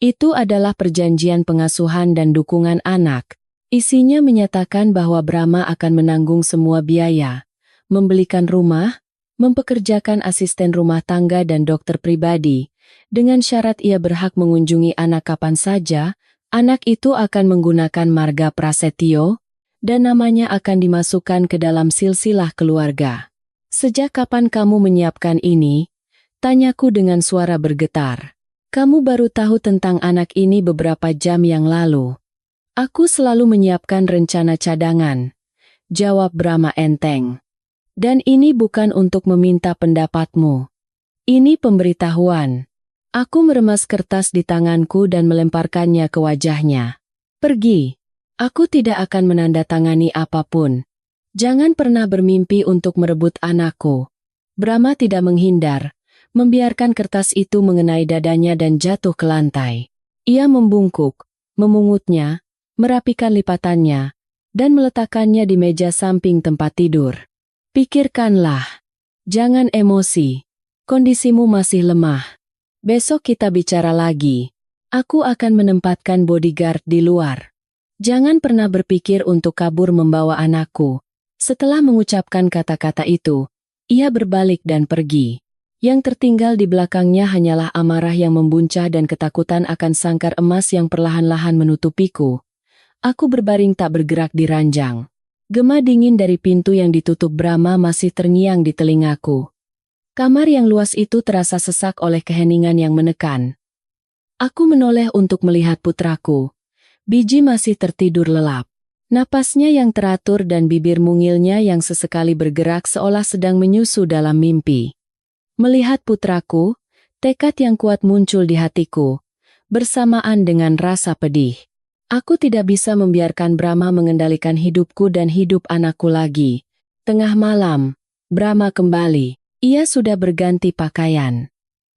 Itu adalah perjanjian pengasuhan dan dukungan anak. Isinya menyatakan bahwa Brahma akan menanggung semua biaya, membelikan rumah, mempekerjakan asisten rumah tangga dan dokter pribadi, dengan syarat ia berhak mengunjungi anak kapan saja. Anak itu akan menggunakan marga Prasetyo, dan namanya akan dimasukkan ke dalam silsilah keluarga. Sejak kapan kamu menyiapkan ini? Tanyaku dengan suara bergetar. Kamu baru tahu tentang anak ini beberapa jam yang lalu. Aku selalu menyiapkan rencana cadangan. Jawab Brahma enteng. Dan ini bukan untuk meminta pendapatmu. Ini pemberitahuan. Aku meremas kertas di tanganku dan melemparkannya ke wajahnya. Pergi. Aku tidak akan menandatangani apapun. Jangan pernah bermimpi untuk merebut anakku. Brahma tidak menghindar, membiarkan kertas itu mengenai dadanya dan jatuh ke lantai. Ia membungkuk, memungutnya, merapikan lipatannya, dan meletakkannya di meja samping tempat tidur. Pikirkanlah. Jangan emosi. Kondisimu masih lemah. Besok kita bicara lagi. Aku akan menempatkan bodyguard di luar. Jangan pernah berpikir untuk kabur membawa anakku. Setelah mengucapkan kata-kata itu, ia berbalik dan pergi. Yang tertinggal di belakangnya hanyalah amarah yang membuncah dan ketakutan akan sangkar emas yang perlahan-lahan menutupiku. Aku berbaring tak bergerak di ranjang. Gema dingin dari pintu yang ditutup Brahma masih terngiang di telingaku. Kamar yang luas itu terasa sesak oleh keheningan yang menekan. Aku menoleh untuk melihat putraku. Biji masih tertidur lelap. Napasnya yang teratur dan bibir mungilnya yang sesekali bergerak seolah sedang menyusu dalam mimpi. Melihat putraku, tekad yang kuat muncul di hatiku, bersamaan dengan rasa pedih. Aku tidak bisa membiarkan Brahma mengendalikan hidupku dan hidup anakku lagi. Tengah malam, Brahma kembali. Ia sudah berganti pakaian.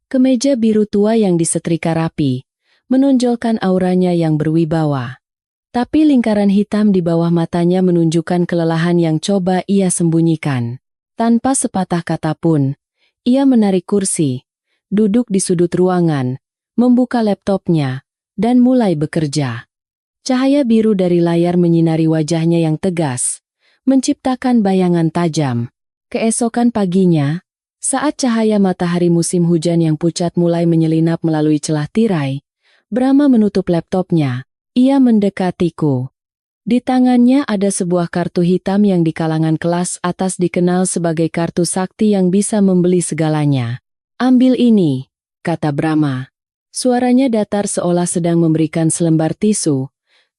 Kemeja biru tua yang disetrika rapi, menonjolkan auranya yang berwibawa. Tapi lingkaran hitam di bawah matanya menunjukkan kelelahan yang coba ia sembunyikan. Tanpa sepatah kata pun, ia menarik kursi, duduk di sudut ruangan, membuka laptopnya, dan mulai bekerja. Cahaya biru dari layar menyinari wajahnya yang tegas, menciptakan bayangan tajam. Keesokan paginya, saat cahaya matahari musim hujan yang pucat mulai menyelinap melalui celah tirai, Brahma menutup laptopnya. Ia mendekatiku. Di tangannya ada sebuah kartu hitam yang di kalangan kelas atas dikenal sebagai kartu sakti yang bisa membeli segalanya. "Ambil ini," kata Brahma. Suaranya datar seolah sedang memberikan selembar tisu.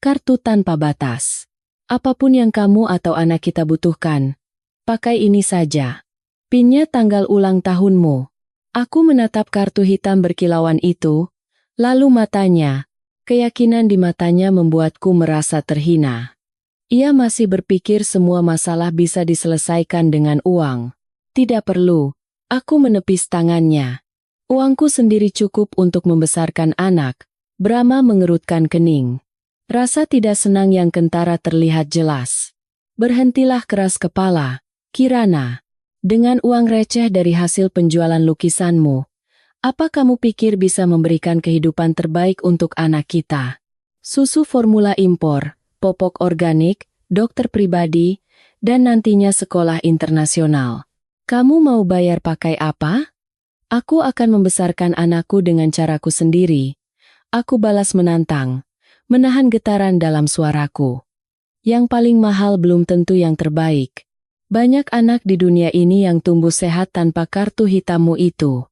Kartu tanpa batas. "Apapun yang kamu atau anak kita butuhkan, pakai ini saja. Pinnya tanggal ulang tahunmu." Aku menatap kartu hitam berkilauan itu, lalu matanya, keyakinan di matanya membuatku merasa terhina. Ia masih berpikir semua masalah bisa diselesaikan dengan uang. Tidak perlu, aku menepis tangannya. Uangku sendiri cukup untuk membesarkan anak. Brahma mengerutkan kening. Rasa tidak senang yang kentara terlihat jelas. "Berhentilah keras kepala, Kirana. Dengan uang receh dari hasil penjualan lukisanmu, apa kamu pikir bisa memberikan kehidupan terbaik untuk anak kita? Susu formula impor, popok organik, dokter pribadi, dan nantinya sekolah internasional. Kamu mau bayar pakai apa?" "Aku akan membesarkan anakku dengan caraku sendiri." Aku balas menantang, menahan getaran dalam suaraku. "Yang paling mahal belum tentu yang terbaik. Banyak anak di dunia ini yang tumbuh sehat tanpa kartu hitammu itu."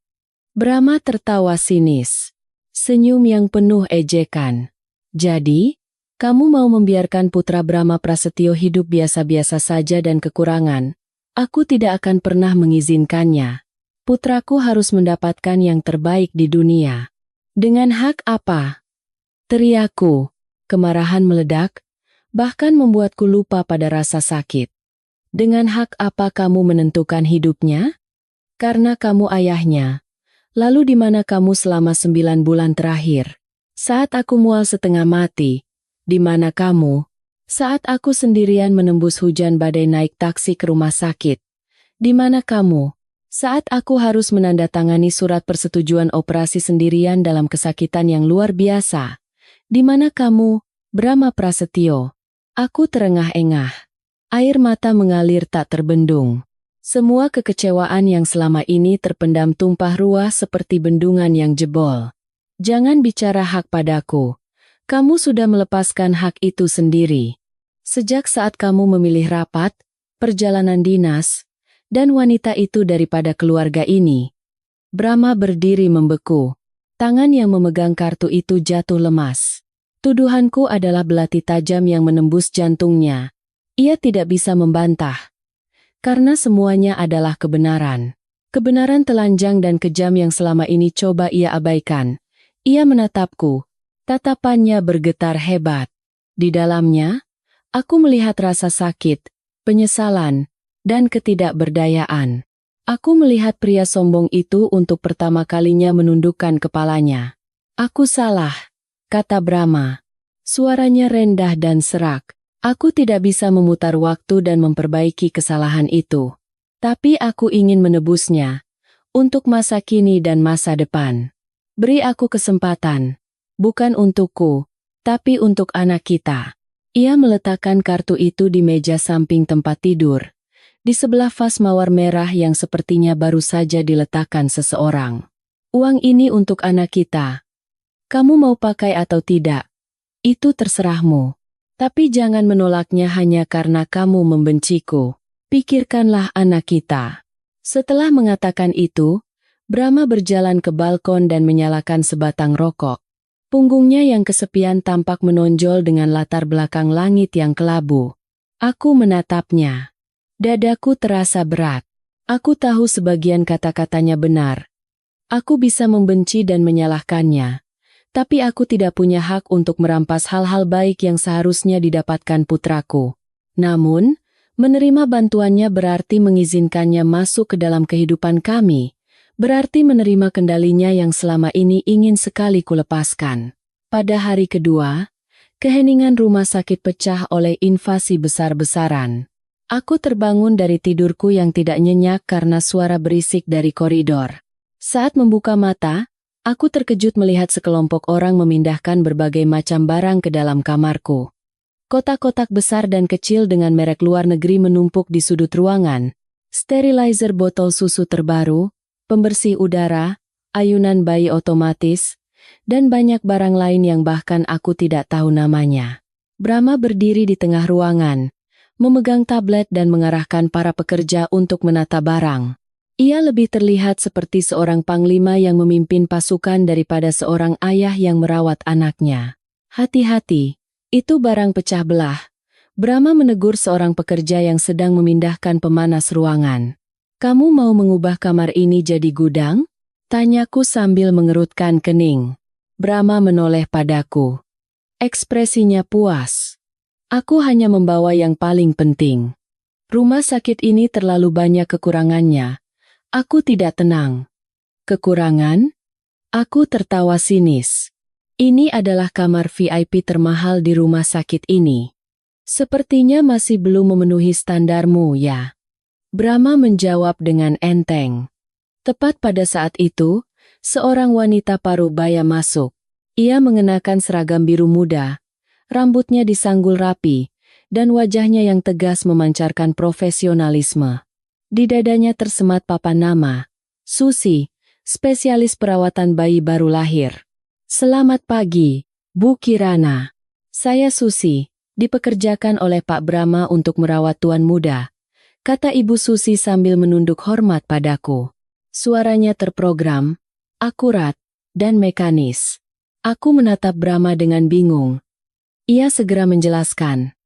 Brahma tertawa sinis. Senyum yang penuh ejekan. "Jadi, kamu mau membiarkan putra Brahma Prasetyo hidup biasa-biasa saja dan kekurangan? Aku tidak akan pernah mengizinkannya. Putraku harus mendapatkan yang terbaik di dunia." "Dengan hak apa?" teriakku. Kemarahan meledak, bahkan membuatku lupa pada rasa sakit. "Dengan hak apa kamu menentukan hidupnya? Karena kamu ayahnya. Lalu di mana kamu selama 9 bulan terakhir? Saat aku mual setengah mati, di mana kamu? Saat aku sendirian menembus hujan badai naik taksi ke rumah sakit, di mana kamu? Saat aku harus menandatangani surat persetujuan operasi sendirian dalam kesakitan yang luar biasa, di mana kamu, Brahma Prasetyo?" Aku terengah-engah. Air mata mengalir tak terbendung. Semua kekecewaan yang selama ini terpendam tumpah ruah seperti bendungan yang jebol. "Jangan bicara hak padaku. Kamu sudah melepaskan hak itu sendiri. Sejak saat kamu memilih rapat, perjalanan dinas, dan wanita itu daripada keluarga ini." Brahma berdiri membeku. Tangan yang memegang kartu itu jatuh lemas. Tuduhanku adalah belati tajam yang menembus jantungnya. Ia tidak bisa membantah. Karena semuanya adalah kebenaran. Kebenaran telanjang dan kejam yang selama ini coba ia abaikan. Ia menatapku. Tatapannya bergetar hebat. Di dalamnya, aku melihat rasa sakit, penyesalan, dan ketidakberdayaan. Aku melihat pria sombong itu untuk pertama kalinya menundukkan kepalanya. "Aku salah," kata Brahma. Suaranya rendah dan serak. "Aku tidak bisa memutar waktu dan memperbaiki kesalahan itu. Tapi aku ingin menebusnya, untuk masa kini dan masa depan. Beri aku kesempatan." Bukan untukku, tapi untuk anak kita. Ia meletakkan kartu itu di meja samping tempat tidur, di sebelah vas mawar merah yang sepertinya baru saja diletakkan seseorang. Uang ini untuk anak kita. Kamu mau pakai atau tidak? Itu terserahmu. Tapi jangan menolaknya hanya karena kamu membenciku. Pikirkanlah anak kita. Setelah mengatakan itu, Brahma berjalan ke balkon dan menyalakan sebatang rokok. Punggungnya yang kesepian tampak menonjol dengan latar belakang langit yang kelabu. Aku menatapnya. Dadaku terasa berat. Aku tahu sebagian kata-katanya benar. Aku bisa membenci dan menyalahkannya. Tapi aku tidak punya hak untuk merampas hal-hal baik yang seharusnya didapatkan putraku. Namun, menerima bantuannya berarti mengizinkannya masuk ke dalam kehidupan kami. Berarti menerima kendalinya yang selama ini ingin sekali kulepaskan. Pada hari kedua, keheningan rumah sakit pecah oleh invasi besar-besaran. Aku terbangun dari tidurku yang tidak nyenyak karena suara berisik dari koridor. Saat membuka mata, aku terkejut melihat sekelompok orang memindahkan berbagai macam barang ke dalam kamarku. Kotak-kotak besar dan kecil dengan merek luar negeri menumpuk di sudut ruangan. Sterilizer botol susu terbaru, pembersih udara, ayunan bayi otomatis, dan banyak barang lain yang bahkan aku tidak tahu namanya. Brahma berdiri di tengah ruangan, memegang tablet dan mengarahkan para pekerja untuk menata barang. Ia lebih terlihat seperti seorang panglima yang memimpin pasukan daripada seorang ayah yang merawat anaknya. Hati-hati, itu barang pecah belah. Brahma menegur seorang pekerja yang sedang memindahkan pemanas ruangan. Kamu mau mengubah kamar ini jadi gudang? Tanyaku sambil mengerutkan kening. Brahma menoleh padaku. Ekspresinya puas. Aku hanya membawa yang paling penting. Rumah sakit ini terlalu banyak kekurangannya. Aku tidak tenang. Kekurangan? Aku tertawa sinis. Ini adalah kamar VIP termahal di rumah sakit ini. Sepertinya masih belum memenuhi standarmu, ya? Brahma menjawab dengan enteng. Tepat pada saat itu, seorang wanita parubaya masuk. Ia mengenakan seragam biru muda, rambutnya disanggul rapi, dan wajahnya yang tegas memancarkan profesionalisme. Di dadanya tersemat papan nama, Susi, spesialis perawatan bayi baru lahir. Selamat pagi, Bu Kirana. Saya Susi, dipekerjakan oleh Pak Brahma untuk merawat tuan muda, kata Ibu Susi sambil menunduk hormat padaku. Suaranya terprogram, akurat, dan mekanis. Aku menatap Brahma dengan bingung. Ia segera menjelaskan.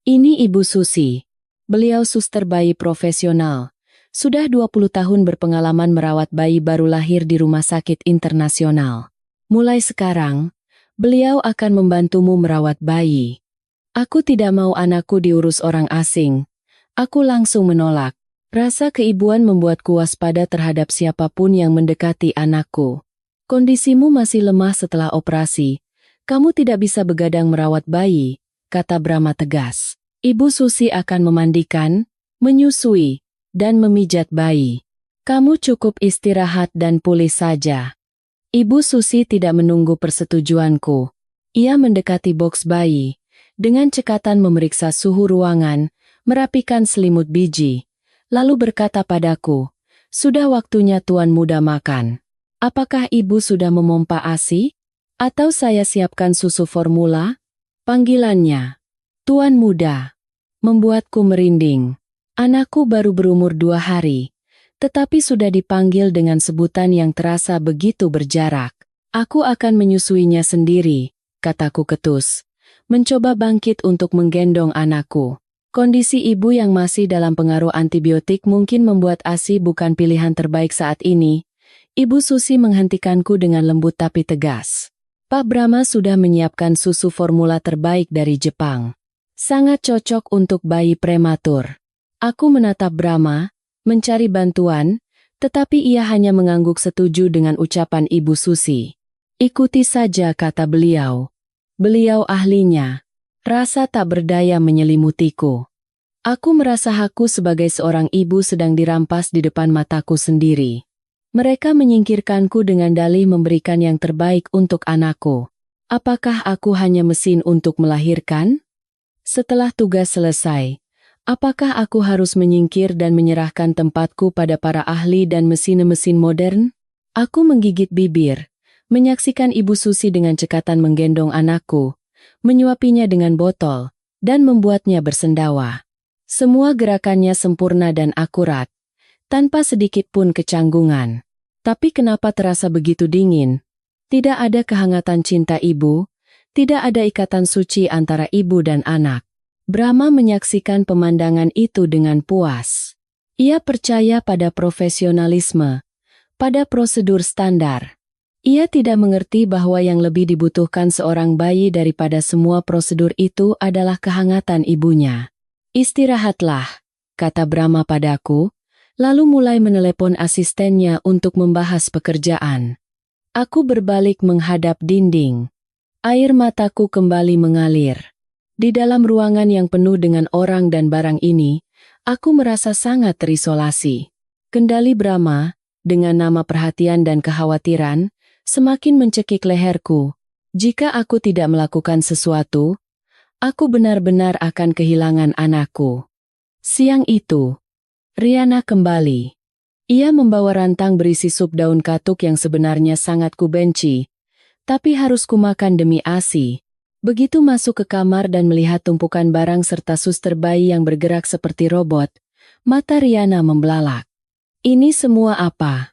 Ini Ibu Susi. Beliau suster bayi profesional. Sudah 20 tahun berpengalaman merawat bayi baru lahir di rumah sakit internasional. Mulai sekarang, beliau akan membantumu merawat bayi. Aku tidak mau anakku diurus orang asing. Aku langsung menolak. Rasa keibuan membuatku waspada terhadap siapapun yang mendekati anakku. Kondisimu masih lemah setelah operasi. Kamu tidak bisa begadang merawat bayi, kata Brahma tegas. Ibu Susi akan memandikan, menyusui, dan memijat bayi. Kamu cukup istirahat dan pulih saja. Ibu Susi tidak menunggu persetujuanku. Ia mendekati boks bayi, dengan cekatan memeriksa suhu ruangan, merapikan selimut biji, lalu berkata padaku, sudah waktunya tuan muda makan. Apakah ibu sudah memompa ASI? Atau saya siapkan susu formula? Panggilannya, tuan muda, membuatku merinding. Anakku baru berumur 2 hari, tetapi sudah dipanggil dengan sebutan yang terasa begitu berjarak. Aku akan menyusuinya sendiri, kataku ketus, mencoba bangkit untuk menggendong anakku. Kondisi ibu yang masih dalam pengaruh antibiotik mungkin membuat ASI bukan pilihan terbaik saat ini. Ibu Susi menghentikanku dengan lembut tapi tegas. Pak Brahma sudah menyiapkan susu formula terbaik dari Jepang. Sangat cocok untuk bayi prematur. Aku menatap Brahma, mencari bantuan, tetapi ia hanya mengangguk setuju dengan ucapan Ibu Susi. Ikuti saja, kata beliau. Beliau ahlinya. Rasa tak berdaya menyelimutiku. Aku merasa aku sebagai seorang ibu sedang dirampas di depan mataku sendiri. Mereka menyingkirkanku dengan dalih memberikan yang terbaik untuk anakku. Apakah aku hanya mesin untuk melahirkan? Setelah tugas selesai, apakah aku harus menyingkir dan menyerahkan tempatku pada para ahli dan mesin-mesin modern? Aku menggigit bibir, menyaksikan Ibu Susi dengan cekatan menggendong anakku, menyuapinya dengan botol, dan membuatnya bersendawa. Semua gerakannya sempurna dan akurat, tanpa sedikit pun kecanggungan. Tapi kenapa terasa begitu dingin? Tidak ada kehangatan cinta ibu, tidak ada ikatan suci antara ibu dan anak. Brahma menyaksikan pemandangan itu dengan puas. Ia percaya pada profesionalisme, pada prosedur standar. Ia tidak mengerti bahwa yang lebih dibutuhkan seorang bayi daripada semua prosedur itu adalah kehangatan ibunya. Istirahatlah, kata Brahma padaku, lalu mulai menelepon asistennya untuk membahas pekerjaan. Aku berbalik menghadap dinding. Air mataku kembali mengalir. Di dalam ruangan yang penuh dengan orang dan barang ini, aku merasa sangat terisolasi. Kendali Brahma, dengan nama perhatian dan kekhawatiran, semakin mencekik leherku. Jika aku tidak melakukan sesuatu, aku benar-benar akan kehilangan anakku. Siang itu, Riana kembali. Ia membawa rantang berisi sup daun katuk yang sebenarnya sangat kubenci, tapi harus kumakan demi ASI. Begitu masuk ke kamar dan melihat tumpukan barang serta suster bayi yang bergerak seperti robot, mata Riana membelalak. Ini semua apa?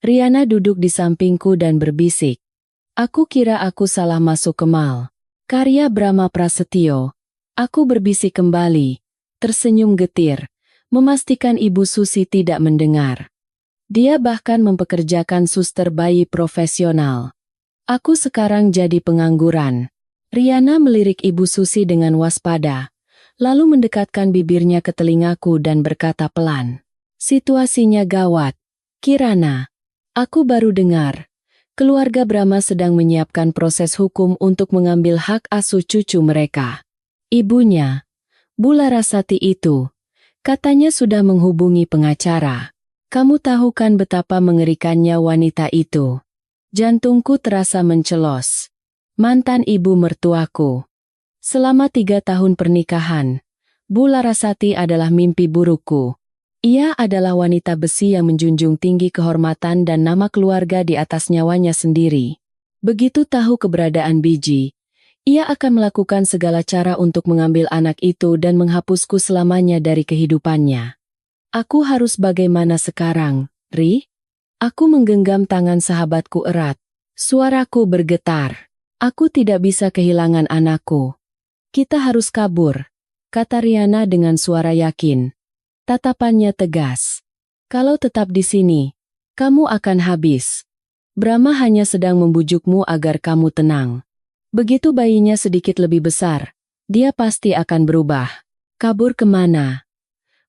Riana duduk di sampingku dan berbisik. Aku kira aku salah masuk ke mal. Karya Brahma Prasetyo. Aku berbisik kembali, tersenyum getir, memastikan Ibu Susi tidak mendengar. Dia bahkan mempekerjakan suster bayi profesional. Aku sekarang jadi pengangguran. Riana melirik Ibu Susi dengan waspada, lalu mendekatkan bibirnya ke telingaku dan berkata pelan. Situasinya gawat. Kirana, aku baru dengar. Keluarga Brahma sedang menyiapkan proses hukum untuk mengambil hak asuh cucu mereka. Ibunya, Bu Larasati itu, katanya sudah menghubungi pengacara. Kamu tahu kan betapa mengerikannya wanita itu. Jantungku terasa mencelos. Mantan ibu mertuaku. Selama 3 tahun pernikahan, Bu Larasati adalah mimpi burukku. Ia adalah wanita besi yang menjunjung tinggi kehormatan dan nama keluarga di atas nyawanya sendiri. Begitu tahu keberadaan biji, ia akan melakukan segala cara untuk mengambil anak itu dan menghapusku selamanya dari kehidupannya. Aku harus bagaimana sekarang, Ri? Aku menggenggam tangan sahabatku erat. Suaraku bergetar. Aku tidak bisa kehilangan anakku. Kita harus kabur, kata Riana dengan suara yakin. Tatapannya tegas. Kalau tetap di sini, kamu akan habis. Brahma hanya sedang membujukmu agar kamu tenang. Begitu bayinya sedikit lebih besar, dia pasti akan berubah. Kabur kemana?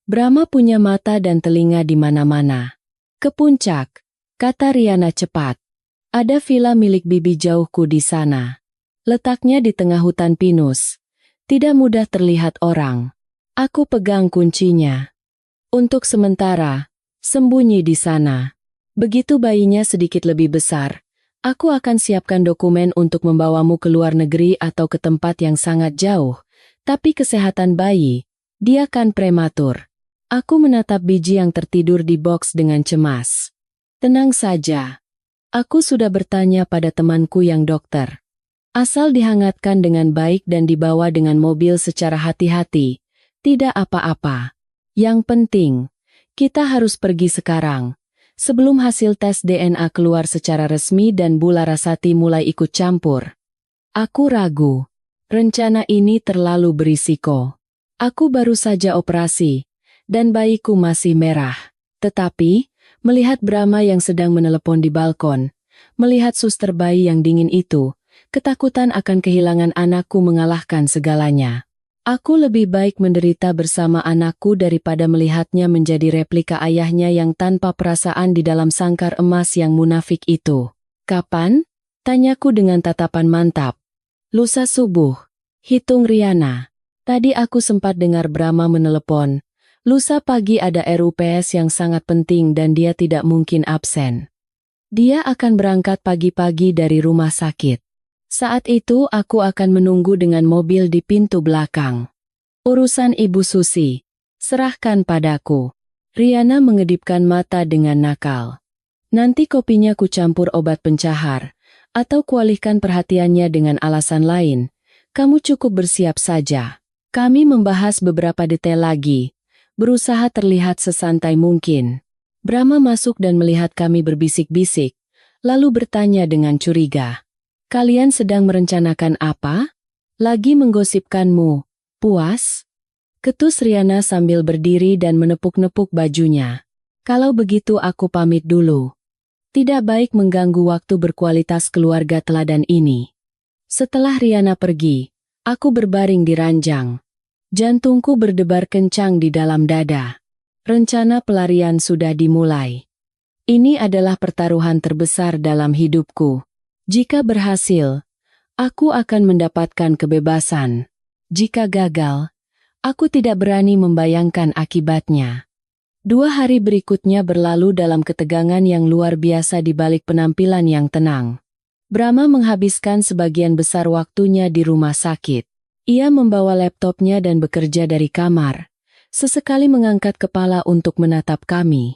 Brahma punya mata dan telinga di mana-mana. Ke puncak, kata Riana cepat. Ada villa milik bibi jauhku di sana. Letaknya di tengah hutan pinus. Tidak mudah terlihat orang. Aku pegang kuncinya. Untuk sementara, sembunyi di sana. Begitu bayinya sedikit lebih besar, aku akan siapkan dokumen untuk membawamu ke luar negeri atau ke tempat yang sangat jauh. Tapi kesehatan bayi, dia kan prematur. Aku menatap biji yang tertidur di box dengan cemas. Tenang saja. Aku sudah bertanya pada temanku yang dokter. Asal dihangatkan dengan baik dan dibawa dengan mobil secara hati-hati, tidak apa-apa. Yang penting, kita harus pergi sekarang. Sebelum hasil tes DNA keluar secara resmi dan Bu Larasati mulai ikut campur. Aku ragu. Rencana ini terlalu berisiko. Aku baru saja operasi, dan bayiku masih merah. Tetapi, melihat Brahma yang sedang menelepon di balkon, melihat suster bayi yang dingin itu, ketakutan akan kehilangan anakku mengalahkan segalanya. Aku lebih baik menderita bersama anakku daripada melihatnya menjadi replika ayahnya yang tanpa perasaan di dalam sangkar emas yang munafik itu. Kapan? Tanyaku dengan tatapan mantap. Lusa subuh. Hitung Riana. Tadi aku sempat dengar Brahma menelepon. Lusa pagi ada RUPS yang sangat penting dan dia tidak mungkin absen. Dia akan berangkat pagi-pagi dari rumah sakit. Saat itu aku akan menunggu dengan mobil di pintu belakang. Urusan Ibu Susi, serahkan padaku. Riana mengedipkan mata dengan nakal. Nanti kopinya kucampur obat pencahar, atau kualihkan perhatiannya dengan alasan lain. Kamu cukup bersiap saja. Kami membahas beberapa detail lagi, berusaha terlihat sesantai mungkin. Brahma masuk dan melihat kami berbisik-bisik, lalu bertanya dengan curiga. Kalian sedang merencanakan apa? Lagi menggosipkanmu, puas? Ketus Riana sambil berdiri dan menepuk-nepuk bajunya. Kalau begitu aku pamit dulu. Tidak baik mengganggu waktu berkualitas keluarga teladan ini. Setelah Riana pergi, aku berbaring di ranjang. Jantungku berdebar kencang di dalam dada. Rencana pelarian sudah dimulai. Ini adalah pertaruhan terbesar dalam hidupku. Jika berhasil, aku akan mendapatkan kebebasan. Jika gagal, aku tidak berani membayangkan akibatnya. 2 hari berikutnya berlalu dalam ketegangan yang luar biasa di balik penampilan yang tenang. Brahma menghabiskan sebagian besar waktunya di rumah sakit. Ia membawa laptopnya dan bekerja dari kamar. Sesekali mengangkat kepala untuk menatap kami.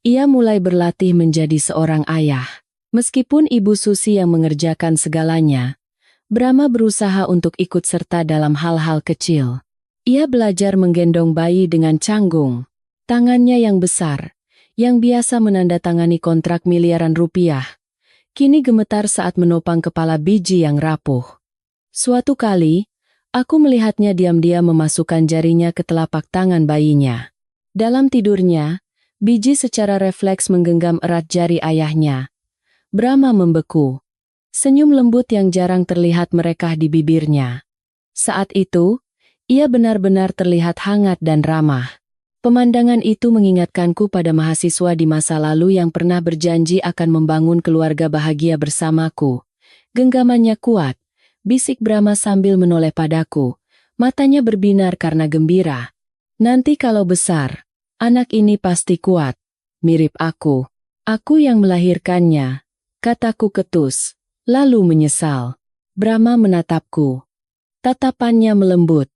Ia mulai berlatih menjadi seorang ayah. Meskipun Ibu Susi yang mengerjakan segalanya, Brahma berusaha untuk ikut serta dalam hal-hal kecil. Ia belajar menggendong bayi dengan canggung. Tangannya yang besar, yang biasa menandatangani kontrak miliaran rupiah, kini gemetar saat menopang kepala biji yang rapuh. Suatu kali, aku melihatnya diam-diam memasukkan jarinya ke telapak tangan bayinya. Dalam tidurnya, biji secara refleks menggenggam erat jari ayahnya. Brahma membeku. Senyum lembut yang jarang terlihat merekah di bibirnya. Saat itu, ia benar-benar terlihat hangat dan ramah. Pemandangan itu mengingatkanku pada mahasiswa di masa lalu yang pernah berjanji akan membangun keluarga bahagia bersamaku. Genggamannya kuat, bisik Brahma sambil menoleh padaku. Matanya berbinar karena gembira. Nanti kalau besar, anak ini pasti kuat. Mirip aku. Aku yang melahirkannya, kataku ketus, lalu menyesal. Brahma menatapku. Tatapannya melembut.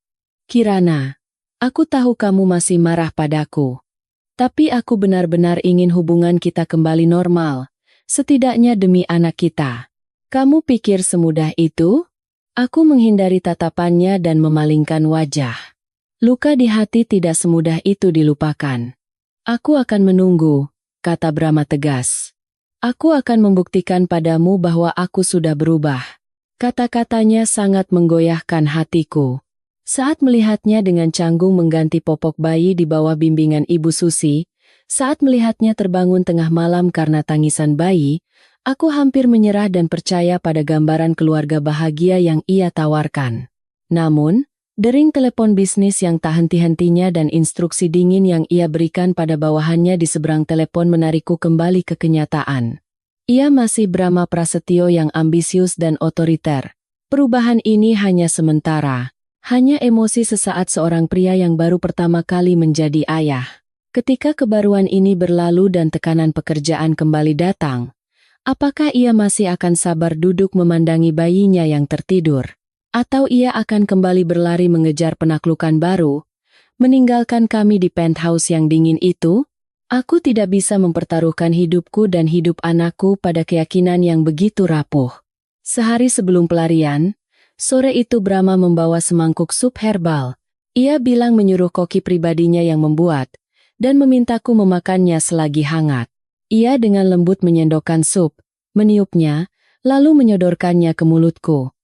Kirana, aku tahu kamu masih marah padaku. Tapi aku benar-benar ingin hubungan kita kembali normal, setidaknya demi anak kita. Kamu pikir semudah itu? Aku menghindari tatapannya dan memalingkan wajah. Luka di hati tidak semudah itu dilupakan. Aku akan menunggu, kata Brahma tegas. Aku akan membuktikan padamu bahwa aku sudah berubah. Kata-katanya sangat menggoyahkan hatiku. Saat melihatnya dengan canggung mengganti popok bayi di bawah bimbingan Ibu Susi, saat melihatnya terbangun tengah malam karena tangisan bayi, aku hampir menyerah dan percaya pada gambaran keluarga bahagia yang ia tawarkan. Namun, dering telepon bisnis yang tak henti-hentinya dan instruksi dingin yang ia berikan pada bawahannya di seberang telepon menarikku kembali ke kenyataan. Ia masih Brahma Prasetyo yang ambisius dan otoriter. Perubahan ini hanya sementara. Hanya emosi sesaat seorang pria yang baru pertama kali menjadi ayah. Ketika kebaruan ini berlalu dan tekanan pekerjaan kembali datang, apakah ia masih akan sabar duduk memandangi bayinya yang tertidur? Atau ia akan kembali berlari mengejar penaklukan baru, meninggalkan kami di penthouse yang dingin itu? Aku tidak bisa mempertaruhkan hidupku dan hidup anakku pada keyakinan yang begitu rapuh. Sehari sebelum pelarian, sore itu Brahma membawa semangkuk sup herbal. Ia bilang menyuruh koki pribadinya yang membuat, dan memintaku memakannya selagi hangat. Ia dengan lembut menyendokkan sup, meniupnya, lalu menyodorkannya ke mulutku.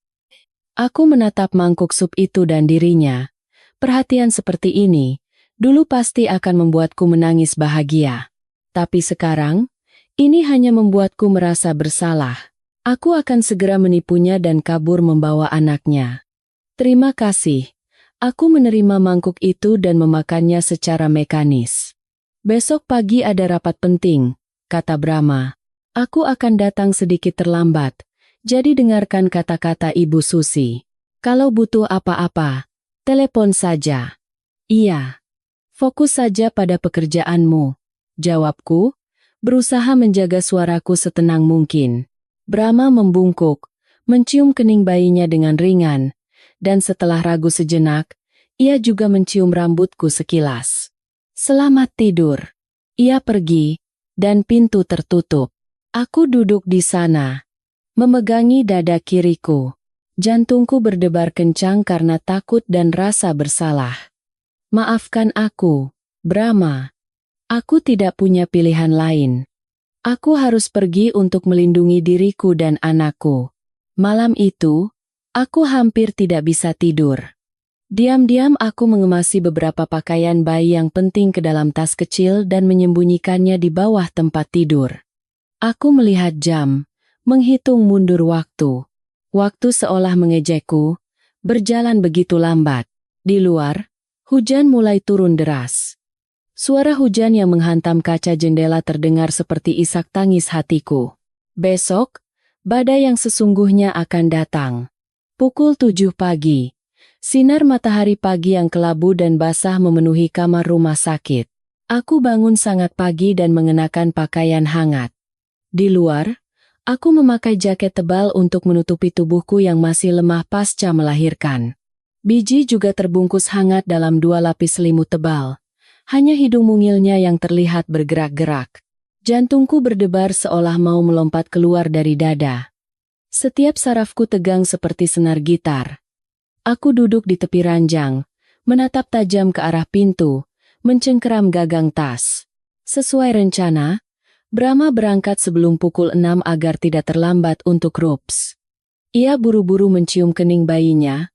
Aku menatap mangkuk sup itu dan dirinya. Perhatian seperti ini, dulu pasti akan membuatku menangis bahagia. Tapi sekarang, ini hanya membuatku merasa bersalah. Aku akan segera menipunya dan kabur membawa anaknya. Terima kasih. Aku menerima mangkuk itu dan memakannya secara mekanis. Besok pagi ada rapat penting, kata Brahma. Aku akan datang sedikit terlambat, jadi dengarkan kata-kata Ibu Susi. Kalau butuh apa-apa, telepon saja. Iya. Fokus saja pada pekerjaanmu, jawabku, berusaha menjaga suaraku setenang mungkin. Brahma membungkuk, mencium kening bayinya dengan ringan, dan setelah ragu sejenak, ia juga mencium rambutku sekilas. Selamat tidur. Ia pergi, dan pintu tertutup. Aku duduk di sana, memegangi dada kiriku. Jantungku berdebar kencang karena takut dan rasa bersalah. Maafkan aku, Brahma. Aku tidak punya pilihan lain. Aku harus pergi untuk melindungi diriku dan anakku. Malam itu, aku hampir tidak bisa tidur. Diam-diam aku mengemasi beberapa pakaian bayi yang penting ke dalam tas kecil dan menyembunyikannya di bawah tempat tidur. Aku melihat jam, menghitung mundur waktu. Waktu seolah mengejekku, berjalan begitu lambat. Di luar, hujan mulai turun deras. Suara hujan yang menghantam kaca jendela terdengar seperti isak tangis hatiku. Besok, badai yang sesungguhnya akan datang. Pukul 7 pagi. Sinar matahari pagi yang kelabu dan basah memenuhi kamar rumah sakit. Aku bangun sangat pagi dan mengenakan pakaian hangat. Di luar, aku memakai jaket tebal untuk menutupi tubuhku yang masih lemah pasca melahirkan. Biji juga terbungkus hangat dalam 2 lapis selimut tebal. Hanya hidung mungilnya yang terlihat bergerak-gerak. Jantungku berdebar seolah mau melompat keluar dari dada. Setiap sarafku tegang seperti senar gitar. Aku duduk di tepi ranjang, menatap tajam ke arah pintu, mencengkeram gagang tas. Sesuai rencana, Brahma berangkat sebelum pukul 6 agar tidak terlambat untuk RUPS. Ia buru-buru mencium kening bayinya,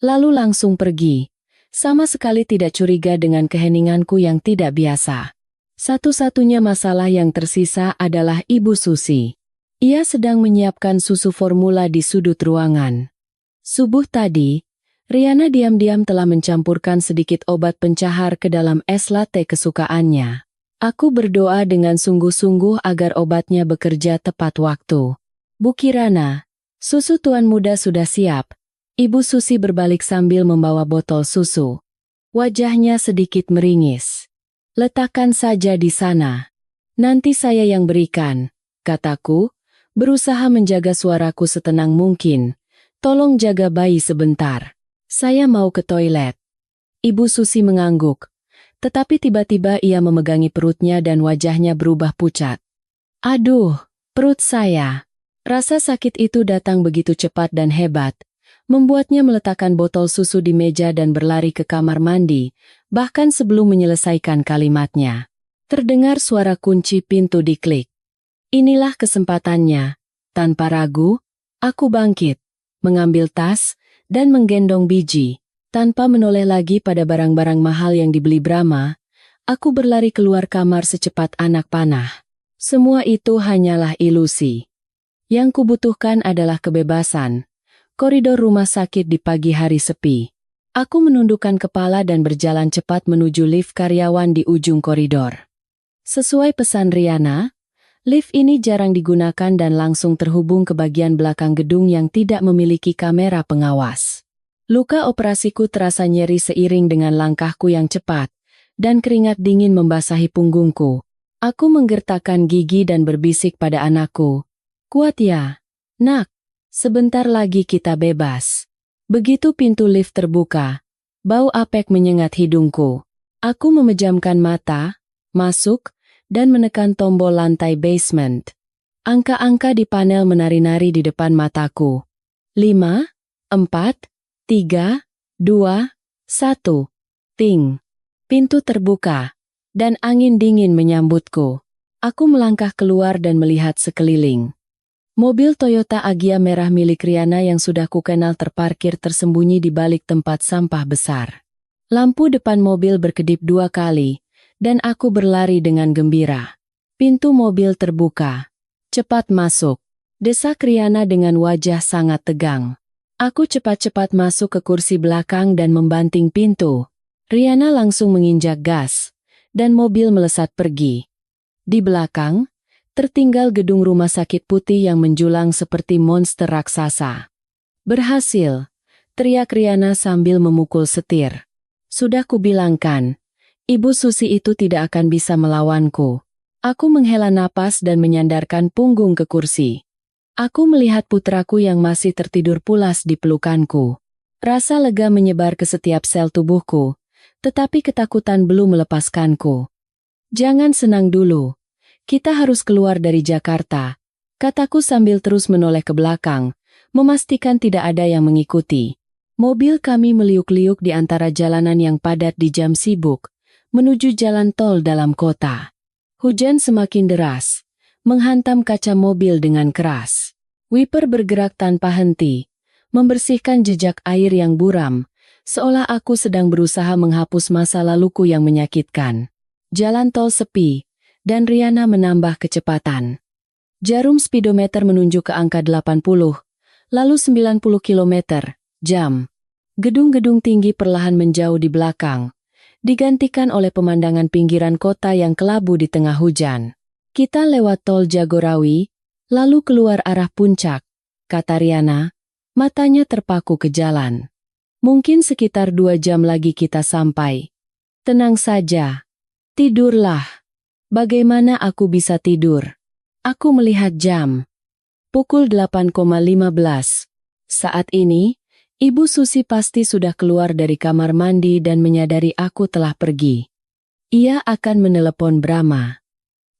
lalu langsung pergi, sama sekali tidak curiga dengan keheninganku yang tidak biasa. Satu-satunya masalah yang tersisa adalah Ibu Susi. Ia sedang menyiapkan susu formula di sudut ruangan. Subuh tadi, Riana diam-diam telah mencampurkan sedikit obat pencahar ke dalam es latte kesukaannya. Aku berdoa dengan sungguh-sungguh agar obatnya bekerja tepat waktu. Bu Kirana, susu tuan muda sudah siap. Ibu Susi berbalik sambil membawa botol susu. Wajahnya sedikit meringis. Letakkan saja di sana. Nanti saya yang berikan, kataku, berusaha menjaga suaraku setenang mungkin. Tolong jaga bayi sebentar. Saya mau ke toilet. Ibu Susi mengangguk, tetapi tiba-tiba ia memegangi perutnya dan wajahnya berubah pucat. Aduh, perut saya. Rasa sakit itu datang begitu cepat dan hebat, membuatnya meletakkan botol susu di meja dan berlari ke kamar mandi, bahkan sebelum menyelesaikan kalimatnya. Terdengar suara kunci pintu diklik. Inilah kesempatannya. Tanpa ragu, aku bangkit, mengambil tas, dan menggendong biji. Tanpa menoleh lagi pada barang-barang mahal yang dibeli Brahma, aku berlari keluar kamar secepat anak panah. Semua itu hanyalah ilusi. Yang kubutuhkan adalah kebebasan. Koridor rumah sakit di pagi hari sepi. Aku menundukkan kepala dan berjalan cepat menuju lift karyawan di ujung koridor. Sesuai pesan Riana, lift ini jarang digunakan dan langsung terhubung ke bagian belakang gedung yang tidak memiliki kamera pengawas. Luka operasiku terasa nyeri seiring dengan langkahku yang cepat, dan keringat dingin membasahi punggungku. Aku menggertakkan gigi dan berbisik pada anakku. Kuat ya, nak, sebentar lagi kita bebas. Begitu pintu lift terbuka, bau apek menyengat hidungku. Aku memejamkan mata, masuk, dan menekan tombol lantai basement. Angka-angka di panel menari-nari di depan mataku. 5, 4, 3, 2, 1. Ting. Pintu terbuka, dan angin dingin menyambutku. Aku melangkah keluar dan melihat sekeliling. Mobil Toyota Agya merah milik Riana yang sudah kukenal terparkir tersembunyi di balik tempat sampah besar. Lampu depan mobil berkedip 2 kali, dan aku berlari dengan gembira. Pintu mobil terbuka. Cepat masuk, desak Riana dengan wajah sangat tegang. Aku cepat-cepat masuk ke kursi belakang dan membanting pintu. Riana langsung menginjak gas, dan mobil melesat pergi. Di belakang, tertinggal gedung rumah sakit putih yang menjulang seperti monster raksasa. Berhasil, teriak Riana sambil memukul setir. Sudah kubilangkan, Ibu Susi itu tidak akan bisa melawanku. Aku menghela napas dan menyandarkan punggung ke kursi. Aku melihat putraku yang masih tertidur pulas di pelukanku. Rasa lega menyebar ke setiap sel tubuhku, tetapi ketakutan belum melepaskanku. Jangan senang dulu. Kita harus keluar dari Jakarta, kataku sambil terus menoleh ke belakang, memastikan tidak ada yang mengikuti. Mobil kami meliuk-liuk di antara jalanan yang padat di jam sibuk, menuju jalan tol dalam kota. Hujan semakin deras, menghantam kaca mobil dengan keras. Wiper bergerak tanpa henti, membersihkan jejak air yang buram, seolah aku sedang berusaha menghapus masa laluku yang menyakitkan. Jalan tol sepi, dan Riana menambah kecepatan. Jarum speedometer menunjuk ke angka 80, lalu 90 km/jam. Gedung-gedung tinggi perlahan menjauh di belakang, digantikan oleh pemandangan pinggiran kota yang kelabu di tengah hujan. Kita lewat tol Jagorawi, lalu keluar arah puncak, kata Riana, matanya terpaku ke jalan. Mungkin sekitar 2 jam lagi kita sampai. Tenang saja. Tidurlah. Bagaimana aku bisa tidur? Aku melihat jam. Pukul 8,15. Saat ini, Ibu Susi pasti sudah keluar dari kamar mandi dan menyadari aku telah pergi. Ia akan menelepon Brahma.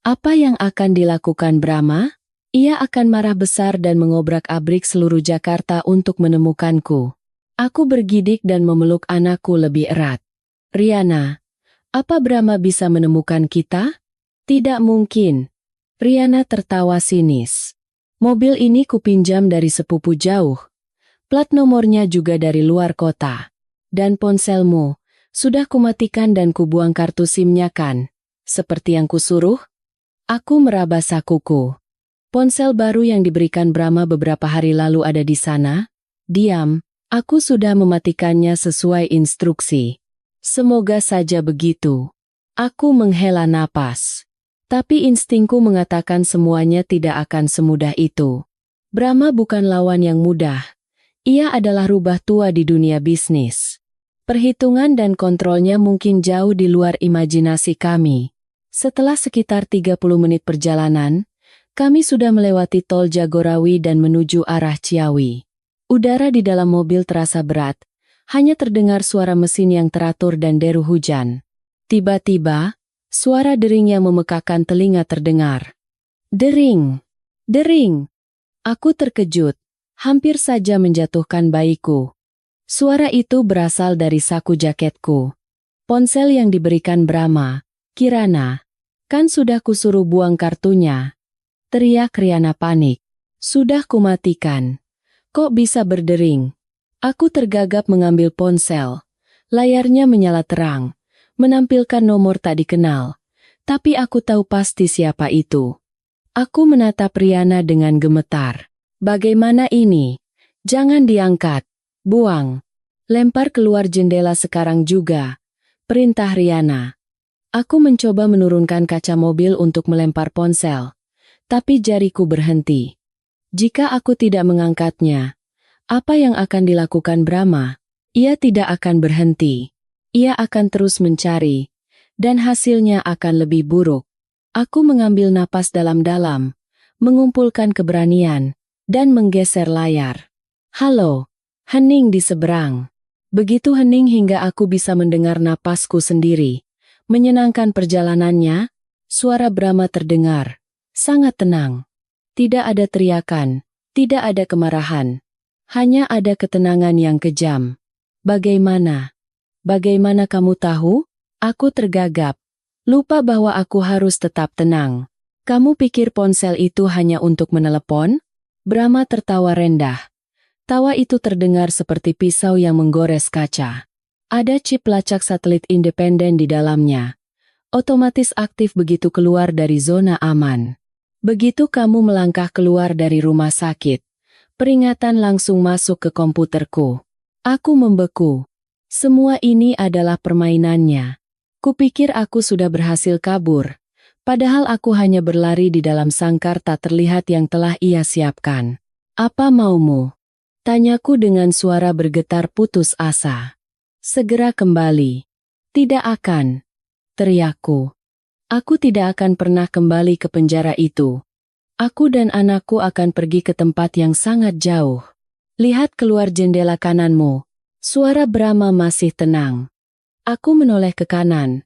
Apa yang akan dilakukan Brahma? Ia akan marah besar dan mengobrak-abrik seluruh Jakarta untuk menemukanku. Aku bergidik dan memeluk anakku lebih erat. Riana, apa Brahma bisa menemukan kita? Tidak mungkin. Riana tertawa sinis. Mobil ini kupinjam dari sepupu jauh. Plat nomornya juga dari luar kota. Dan ponselmu, sudah kumatikan dan kubuang kartu SIM-nya kan? Seperti yang kusuruh? Aku meraba sakuku. Ponsel baru yang diberikan Brahma beberapa hari lalu ada di sana? Diam, aku sudah mematikannya sesuai instruksi. Semoga saja begitu. Aku menghela napas. Tapi instingku mengatakan semuanya tidak akan semudah itu. Brahma bukan lawan yang mudah. Ia adalah rubah tua di dunia bisnis. Perhitungan dan kontrolnya mungkin jauh di luar imajinasi kami. Setelah sekitar 30 menit perjalanan, kami sudah melewati tol Jagorawi dan menuju arah Ciawi. Udara di dalam mobil terasa berat, hanya terdengar suara mesin yang teratur dan deru hujan. Tiba-tiba, suara dering yang memekakkan telinga terdengar. Dering! Dering! Aku terkejut, hampir saja menjatuhkan bayiku. Suara itu berasal dari saku jaketku. Ponsel yang diberikan Brahma. Kirana, kan sudah kusuruh buang kartunya. Teriak Riana panik. Sudah kumatikan. Kok bisa berdering? Aku tergagap mengambil ponsel. Layarnya menyala terang, menampilkan nomor tak dikenal. Tapi aku tahu pasti siapa itu. Aku menatap Riana dengan gemetar. Bagaimana ini? Jangan diangkat. Buang. Lempar keluar jendela sekarang juga. Perintah Riana. Aku mencoba menurunkan kaca mobil untuk melempar ponsel. Tapi jariku berhenti. Jika aku tidak mengangkatnya, apa yang akan dilakukan Brahma? Ia tidak akan berhenti. Ia akan terus mencari, dan hasilnya akan lebih buruk. Aku mengambil napas dalam-dalam, mengumpulkan keberanian, dan menggeser layar. Halo, hening di seberang. Begitu hening hingga aku bisa mendengar napasku sendiri. Menyenangkan perjalanannya, suara Brahma terdengar. Sangat tenang. Tidak ada teriakan, tidak ada kemarahan. Hanya ada ketenangan yang kejam. Bagaimana? Bagaimana kamu tahu? Aku tergagap. Lupa bahwa aku harus tetap tenang. Kamu pikir ponsel itu hanya untuk menelepon? Brahma tertawa rendah. Tawa itu terdengar seperti pisau yang menggores kaca. Ada chip lacak satelit independen di dalamnya. Otomatis aktif begitu keluar dari zona aman. Begitu kamu melangkah keluar dari rumah sakit, peringatan langsung masuk ke komputerku. Aku membeku. Semua ini adalah permainannya. Kupikir aku sudah berhasil kabur, padahal aku hanya berlari di dalam sangkar tak terlihat yang telah ia siapkan. Apa maumu? Tanyaku dengan suara bergetar putus asa. Segera kembali. Tidak akan. Teriakku. Aku tidak akan pernah kembali ke penjara itu. Aku dan anakku akan pergi ke tempat yang sangat jauh. Lihat keluar jendela kananmu. Suara Brahma masih tenang. Aku menoleh ke kanan.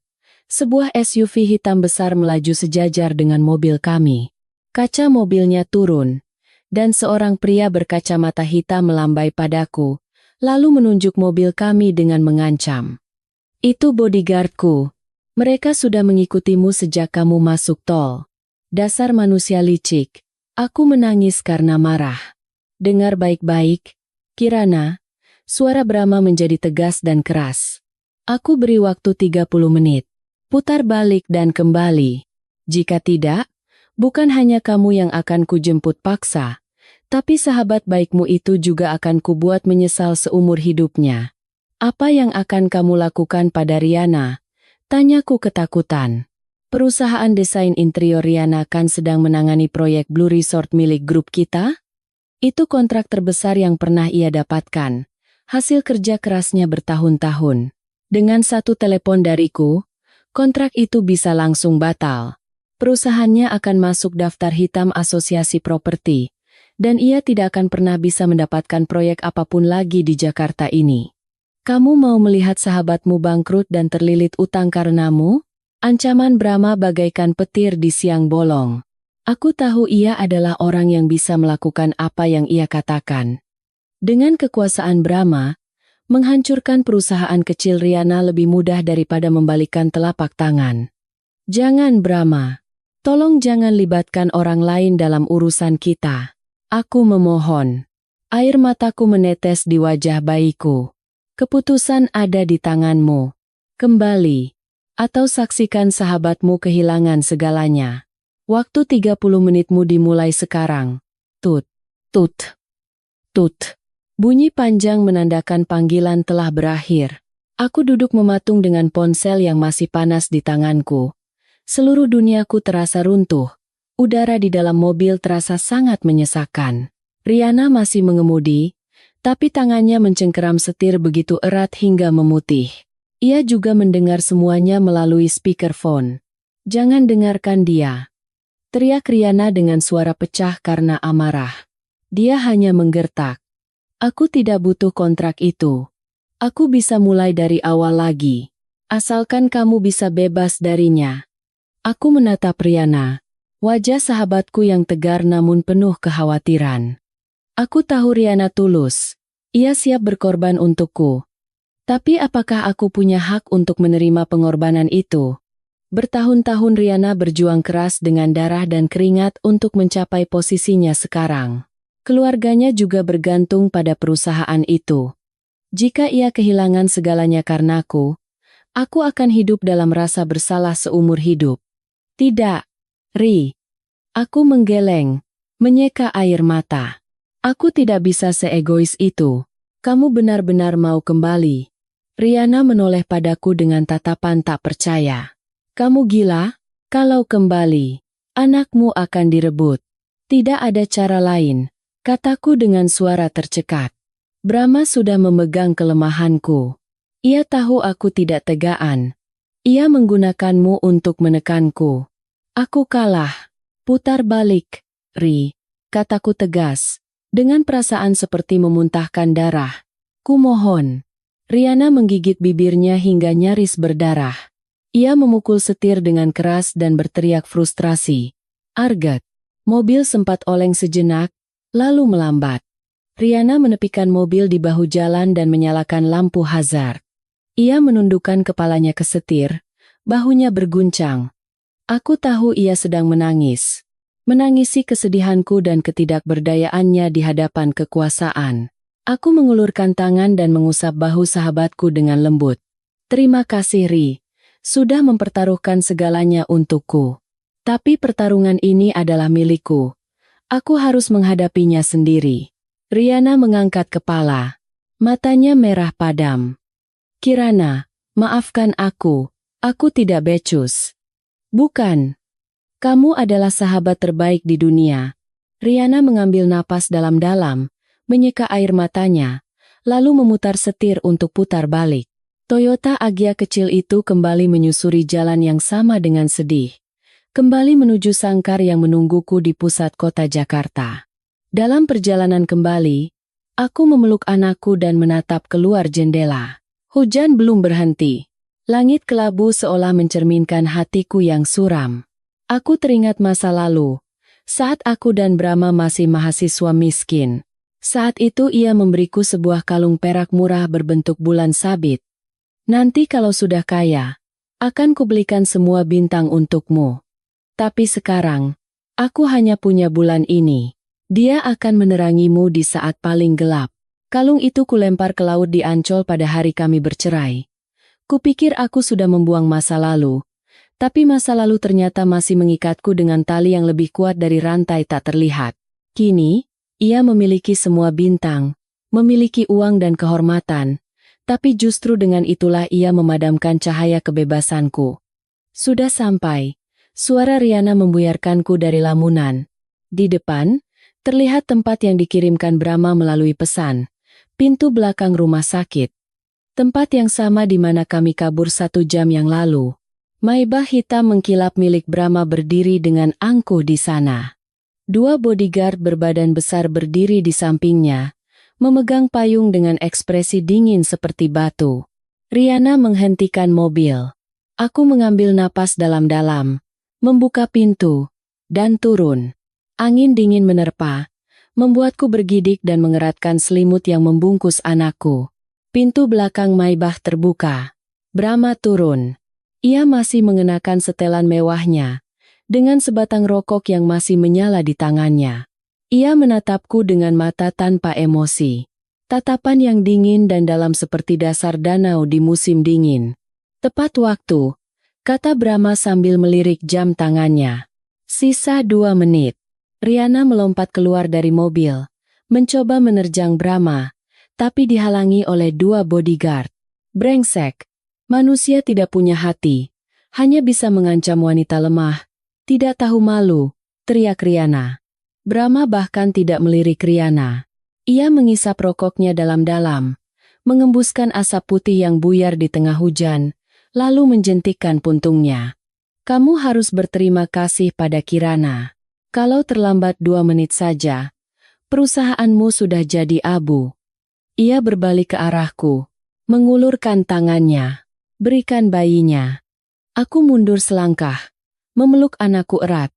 Sebuah SUV hitam besar melaju sejajar dengan mobil kami. Kaca mobilnya turun, dan seorang pria berkacamata hitam melambai padaku, lalu menunjuk mobil kami dengan mengancam. Itu bodyguardku. Mereka sudah mengikutimu sejak kamu masuk tol. Dasar manusia licik. Aku menangis karena marah. Dengar baik-baik, Kirana. Suara Brahma menjadi tegas dan keras. Aku beri waktu 30 menit. Putar balik dan kembali. Jika tidak, bukan hanya kamu yang akan kujemput paksa, tapi sahabat baikmu itu juga akan kubuat menyesal seumur hidupnya. Apa yang akan kamu lakukan pada Riana? Tanyaku ketakutan. Perusahaan desain interior Riana kan sedang menangani proyek Blue Resort milik grup kita? Itu kontrak terbesar yang pernah ia dapatkan. Hasil kerja kerasnya bertahun-tahun. Dengan satu telepon dariku, kontrak itu bisa langsung batal. Perusahaannya akan masuk daftar hitam asosiasi properti, dan ia tidak akan pernah bisa mendapatkan proyek apapun lagi di Jakarta ini. Kamu mau melihat sahabatmu bangkrut dan terlilit utang karenamu? Ancaman Brahma bagaikan petir di siang bolong. Aku tahu ia adalah orang yang bisa melakukan apa yang ia katakan. Dengan kekuasaan Brahma, menghancurkan perusahaan kecil Riana lebih mudah daripada membalikkan telapak tangan. Jangan Brahma. Tolong jangan libatkan orang lain dalam urusan kita. Aku memohon. Air mataku menetes di wajah bayiku. Keputusan ada di tanganmu. Kembali. Atau saksikan sahabatmu kehilangan segalanya. Waktu 30 menitmu dimulai sekarang. Tut, tut, tut. Bunyi panjang menandakan panggilan telah berakhir. Aku duduk mematung dengan ponsel yang masih panas di tanganku. Seluruh duniaku terasa runtuh. Udara di dalam mobil terasa sangat menyesakan. Riana masih mengemudi, tapi tangannya mencengkeram setir begitu erat hingga memutih. Ia juga mendengar semuanya melalui speakerphone. Jangan dengarkan dia. Teriak Riana dengan suara pecah karena amarah. Dia hanya menggertak. Aku tidak butuh kontrak itu. Aku bisa mulai dari awal lagi. Asalkan kamu bisa bebas darinya. Aku menatap Riana. Wajah sahabatku yang tegar namun penuh kekhawatiran. Aku tahu Riana tulus. Ia siap berkorban untukku. Tapi apakah aku punya hak untuk menerima pengorbanan itu? Bertahun-tahun Riana berjuang keras dengan darah dan keringat untuk mencapai posisinya sekarang. Keluarganya juga bergantung pada perusahaan itu. Jika ia kehilangan segalanya karenaku, aku akan hidup dalam rasa bersalah seumur hidup. Tidak, Ri. Aku menggeleng, menyeka air mata. Aku tidak bisa seegois itu. Kamu benar-benar mau kembali? Riana menoleh padaku dengan tatapan tak percaya. Kamu gila? Kalau kembali, anakmu akan direbut. Tidak ada cara lain, kataku dengan suara tercekat. Brahma sudah memegang kelemahanku. Ia tahu aku tidak tegaan. Ia menggunakanmu untuk menekanku. Aku kalah. Putar balik, Ri, kataku tegas, dengan perasaan seperti memuntahkan darah. Kumohon. Riana menggigit bibirnya hingga nyaris berdarah. Ia memukul setir dengan keras dan berteriak frustrasi. Argat. Mobil sempat oleng sejenak, lalu melambat. Riana menepikan mobil di bahu jalan dan menyalakan lampu hazard. Ia menundukkan kepalanya ke setir, bahunya berguncang. Aku tahu ia sedang menangis. Menangisi kesedihanku dan ketidakberdayaannya di hadapan kekuasaan. Aku mengulurkan tangan dan mengusap bahu sahabatku dengan lembut. Terima kasih Ri, sudah mempertaruhkan segalanya untukku. Tapi pertarungan ini adalah milikku. Aku harus menghadapinya sendiri. Riana mengangkat kepala. Matanya merah padam. Kirana, maafkan aku tidak becus. Bukan. Kamu adalah sahabat terbaik di dunia. Riana mengambil napas dalam-dalam, menyeka air matanya, lalu memutar setir untuk putar balik. Toyota Agya kecil itu kembali menyusuri jalan yang sama dengan sedih. kembali menuju sangkar yang menungguku di pusat kota Jakarta. Dalam perjalanan kembali, aku memeluk anakku dan menatap keluar jendela. Hujan belum berhenti. Langit kelabu seolah mencerminkan hatiku yang suram. Aku teringat masa lalu, saat aku dan Brahma masih mahasiswa miskin. Saat itu ia memberiku sebuah kalung perak murah berbentuk bulan sabit. Nanti kalau sudah kaya, akan kubelikan semua bintang untukmu. Tapi sekarang, aku hanya punya bulan ini. Dia akan menerangimu di saat paling gelap. Kalung itu kulempar ke laut di Ancol pada hari kami bercerai. Kupikir aku sudah membuang masa lalu, tapi masa lalu ternyata masih mengikatku dengan tali yang lebih kuat dari rantai tak terlihat. Kini, ia memiliki semua bintang, memiliki uang dan kehormatan, tapi justru dengan itulah ia memadamkan cahaya kebebasanku. Sudah sampai, suara Riana membuyarkanku dari lamunan. Di depan, terlihat tempat yang dikirimkan Brahma melalui pesan. Pintu belakang rumah sakit. Tempat yang sama di mana kami kabur 1 jam yang lalu. Maybach hitam mengkilap milik Brahma berdiri dengan angkuh di sana. 2 bodyguard berbadan besar berdiri di sampingnya, memegang payung dengan ekspresi dingin seperti batu. Riana menghentikan mobil. Aku mengambil napas dalam-dalam, membuka pintu, dan turun. Angin dingin menerpa, membuatku bergidik dan mengeratkan selimut yang membungkus anakku. Pintu belakang Maybach terbuka. Brahma turun. Ia masih mengenakan setelan mewahnya, dengan sebatang rokok yang masih menyala di tangannya. Ia menatapku dengan mata tanpa emosi. Tatapan yang dingin dan dalam seperti dasar danau di musim dingin. Tepat waktu, kata Brahma sambil melirik jam tangannya. Sisa 2 menit. Riana melompat keluar dari mobil, mencoba menerjang Brahma, tapi dihalangi oleh 2 bodyguard. Brengsek, manusia tidak punya hati, hanya bisa mengancam wanita lemah, tidak tahu malu, teriak Riana. Brahma bahkan tidak melirik Riana. Ia mengisap rokoknya dalam-dalam, mengembuskan asap putih yang buyar di tengah hujan, lalu menjentikkan puntungnya. Kamu harus berterima kasih pada Kirana. Kalau terlambat 2 menit saja, perusahaanmu sudah jadi abu. Ia berbalik ke arahku, mengulurkan tangannya, berikan bayinya. Aku mundur selangkah, memeluk anakku erat.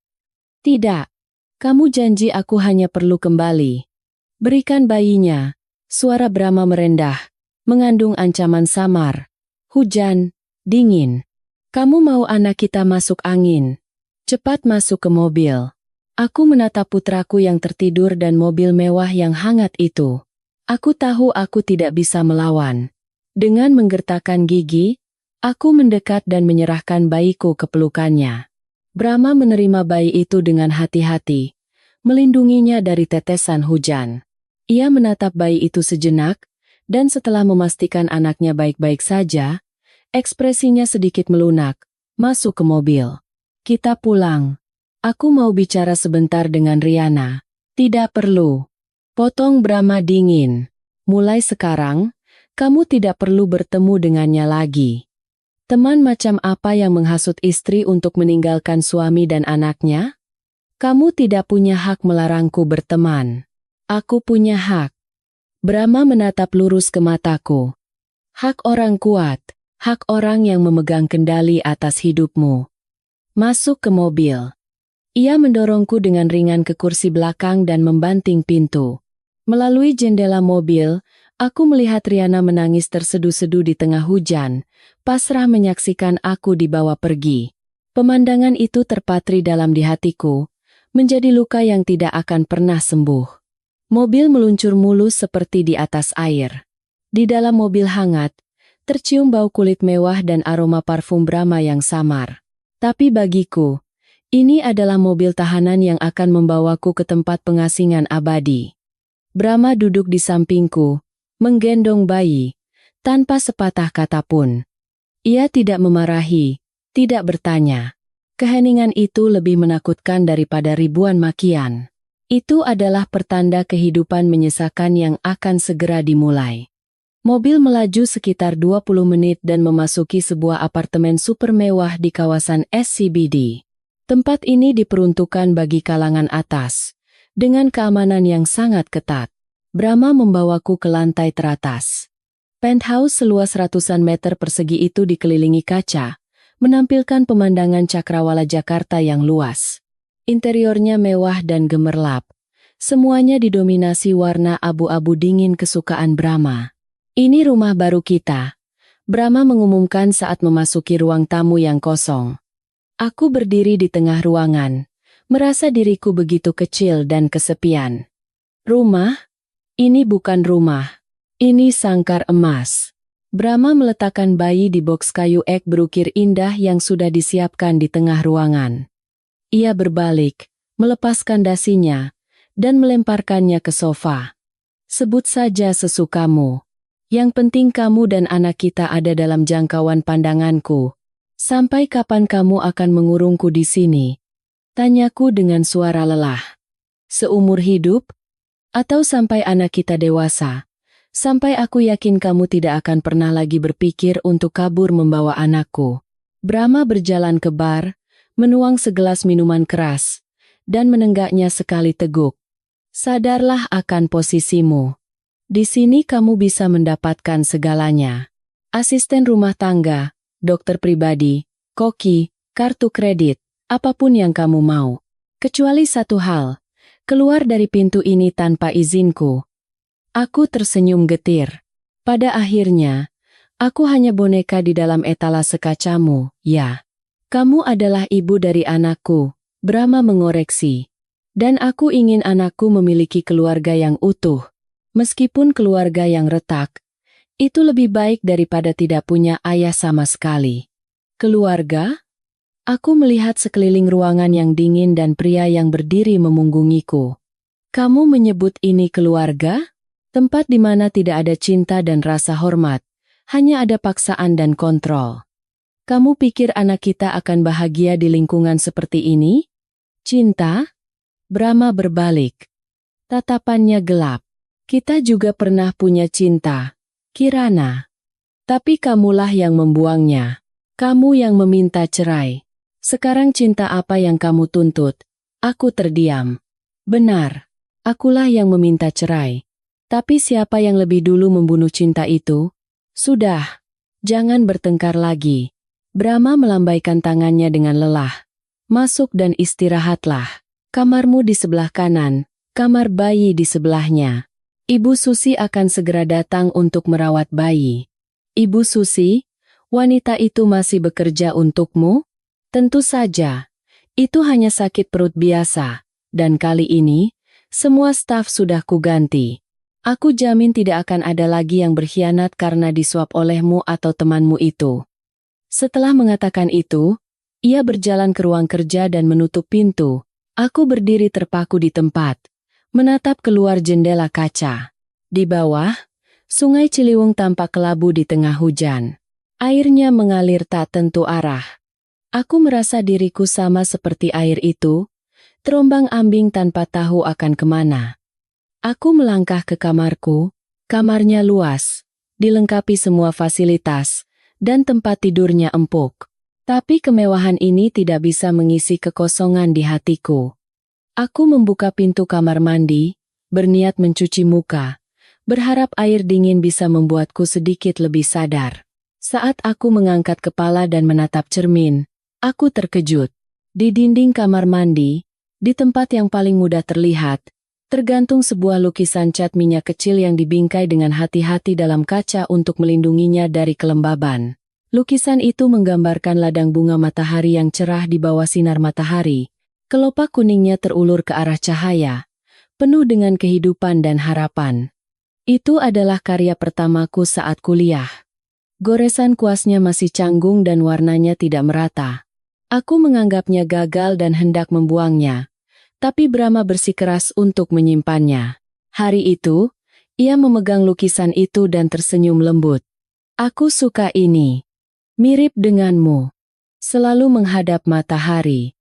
Tidak, kamu janji aku hanya perlu kembali. Berikan bayinya, suara Brahma merendah, mengandung ancaman samar. Hujan, dingin. Kamu mau anak kita masuk angin? Cepat masuk ke mobil. Aku menatap putraku yang tertidur dan mobil mewah yang hangat itu. Aku tahu aku tidak bisa melawan. Dengan menggertakkan gigi, aku mendekat dan menyerahkan bayiku ke pelukannya. Brahma menerima bayi itu dengan hati-hati, melindunginya dari tetesan hujan. Ia menatap bayi itu sejenak, dan setelah memastikan anaknya baik-baik saja, ekspresinya sedikit melunak, masuk ke mobil. Kita pulang. Aku mau bicara sebentar dengan Riana. Tidak perlu. Potong Brahma dingin. Mulai sekarang, kamu tidak perlu bertemu dengannya lagi. Teman macam apa yang menghasut istri untuk meninggalkan suami dan anaknya? Kamu tidak punya hak melarangku berteman. Aku punya hak. Brahma menatap lurus ke mataku. Hak orang kuat, hak orang yang memegang kendali atas hidupmu. Masuk ke mobil. Ia mendorongku dengan ringan ke kursi belakang dan membanting pintu. Melalui jendela mobil, aku melihat Riana menangis terseduh-seduh di tengah hujan, pasrah menyaksikan aku dibawa pergi. Pemandangan itu terpatri dalam di hatiku, menjadi luka yang tidak akan pernah sembuh. Mobil meluncur mulus seperti di atas air. Di dalam mobil hangat, tercium bau kulit mewah dan aroma parfum Brahma yang samar. Tapi bagiku, ini adalah mobil tahanan yang akan membawaku ke tempat pengasingan abadi. Brahma duduk di sampingku, menggendong bayi, tanpa sepatah kata pun. Ia tidak memarahi, tidak bertanya. Keheningan itu lebih menakutkan daripada ribuan makian. Itu adalah pertanda kehidupan menyesakan yang akan segera dimulai. Mobil melaju sekitar 20 menit dan memasuki sebuah apartemen super mewah di kawasan SCBD. Tempat ini diperuntukkan bagi kalangan atas, dengan keamanan yang sangat ketat. Brahma membawaku ke lantai teratas. Penthouse seluas ratusan meter persegi itu dikelilingi kaca, menampilkan pemandangan cakrawala Jakarta yang luas. Interiornya mewah dan gemerlap. Semuanya didominasi warna abu-abu dingin kesukaan Brahma. Ini rumah baru kita, Brahma mengumumkan saat memasuki ruang tamu yang kosong. Aku berdiri di tengah ruangan, merasa diriku begitu kecil dan kesepian. Rumah? Ini bukan rumah. Ini sangkar emas. Brahma meletakkan bayi di boks kayu ek berukir indah yang sudah disiapkan di tengah ruangan. Ia berbalik, melepaskan dasinya, dan melemparkannya ke sofa. Sebut saja sesukamu. Yang penting kamu dan anak kita ada dalam jangkauan pandanganku. Sampai kapan kamu akan mengurungku di sini? Tanyaku dengan suara lelah. Seumur hidup? Atau sampai anak kita dewasa? Sampai aku yakin kamu tidak akan pernah lagi berpikir untuk kabur membawa anakku. Brahma berjalan ke bar, menuang segelas minuman keras, dan menenggaknya sekali teguk. Sadarlah akan posisimu. Di sini kamu bisa mendapatkan segalanya. Asisten rumah tangga, dokter pribadi, koki, kartu kredit, apapun yang kamu mau. Kecuali satu hal, keluar dari pintu ini tanpa izinku. Aku tersenyum getir. Pada akhirnya, aku hanya boneka di dalam etalase kacamu, ya. Kamu adalah ibu dari anakku, Brahma mengoreksi. Dan aku ingin anakku memiliki keluarga yang utuh. Meskipun keluarga yang retak, itu lebih baik daripada tidak punya ayah sama sekali. Keluarga? Aku melihat sekeliling ruangan yang dingin dan pria yang berdiri memunggungiku. Kamu menyebut ini keluarga? Tempat di mana tidak ada cinta dan rasa hormat, hanya ada paksaan dan kontrol. Kamu pikir anak kita akan bahagia di lingkungan seperti ini? Cinta? Brahma berbalik. Tatapannya gelap. Kita juga pernah punya cinta. Kirana. Tapi kamulah yang membuangnya. Kamu yang meminta cerai. Sekarang cinta apa yang kamu tuntut? Aku terdiam. Benar. Akulah yang meminta cerai. Tapi siapa yang lebih dulu membunuh cinta itu? Sudah. Jangan bertengkar lagi. Brahma melambaikan tangannya dengan lelah. Masuk dan istirahatlah. Kamarmu di sebelah kanan, kamar bayi di sebelahnya. Ibu Susi akan segera datang untuk merawat bayi. Ibu Susi, wanita itu masih bekerja untukmu? Tentu saja. Itu hanya sakit perut biasa. Dan kali ini, semua staf sudah kuganti. Aku jamin tidak akan ada lagi yang berkhianat karena disuap olehmu atau temanmu itu. Setelah mengatakan itu, ia berjalan ke ruang kerja dan menutup pintu. Aku berdiri terpaku di tempat, menatap keluar jendela kaca. Di bawah, Sungai Ciliwung tampak kelabu di tengah hujan. Airnya mengalir tak tentu arah. Aku merasa diriku sama seperti air itu, terombang-ambing tanpa tahu akan kemana. Aku melangkah ke kamarku, kamarnya luas, dilengkapi semua fasilitas, dan tempat tidurnya empuk. Tapi kemewahan ini tidak bisa mengisi kekosongan di hatiku. Aku membuka pintu kamar mandi, berniat mencuci muka, berharap air dingin bisa membuatku sedikit lebih sadar. Saat aku mengangkat kepala dan menatap cermin, aku terkejut. Di dinding kamar mandi, di tempat yang paling mudah terlihat, tergantung sebuah lukisan cat minyak kecil yang dibingkai dengan hati-hati dalam kaca untuk melindunginya dari kelembaban. Lukisan itu menggambarkan ladang bunga matahari yang cerah di bawah sinar matahari. Kelopak kuningnya terulur ke arah cahaya, penuh dengan kehidupan dan harapan. Itu adalah karya pertamaku saat kuliah. Goresan kuasnya masih canggung dan warnanya tidak merata. Aku menganggapnya gagal dan hendak membuangnya. Tapi Brahma bersikeras untuk menyimpannya. Hari itu, ia memegang lukisan itu dan tersenyum lembut. Aku suka ini. Mirip denganmu. Selalu menghadap matahari.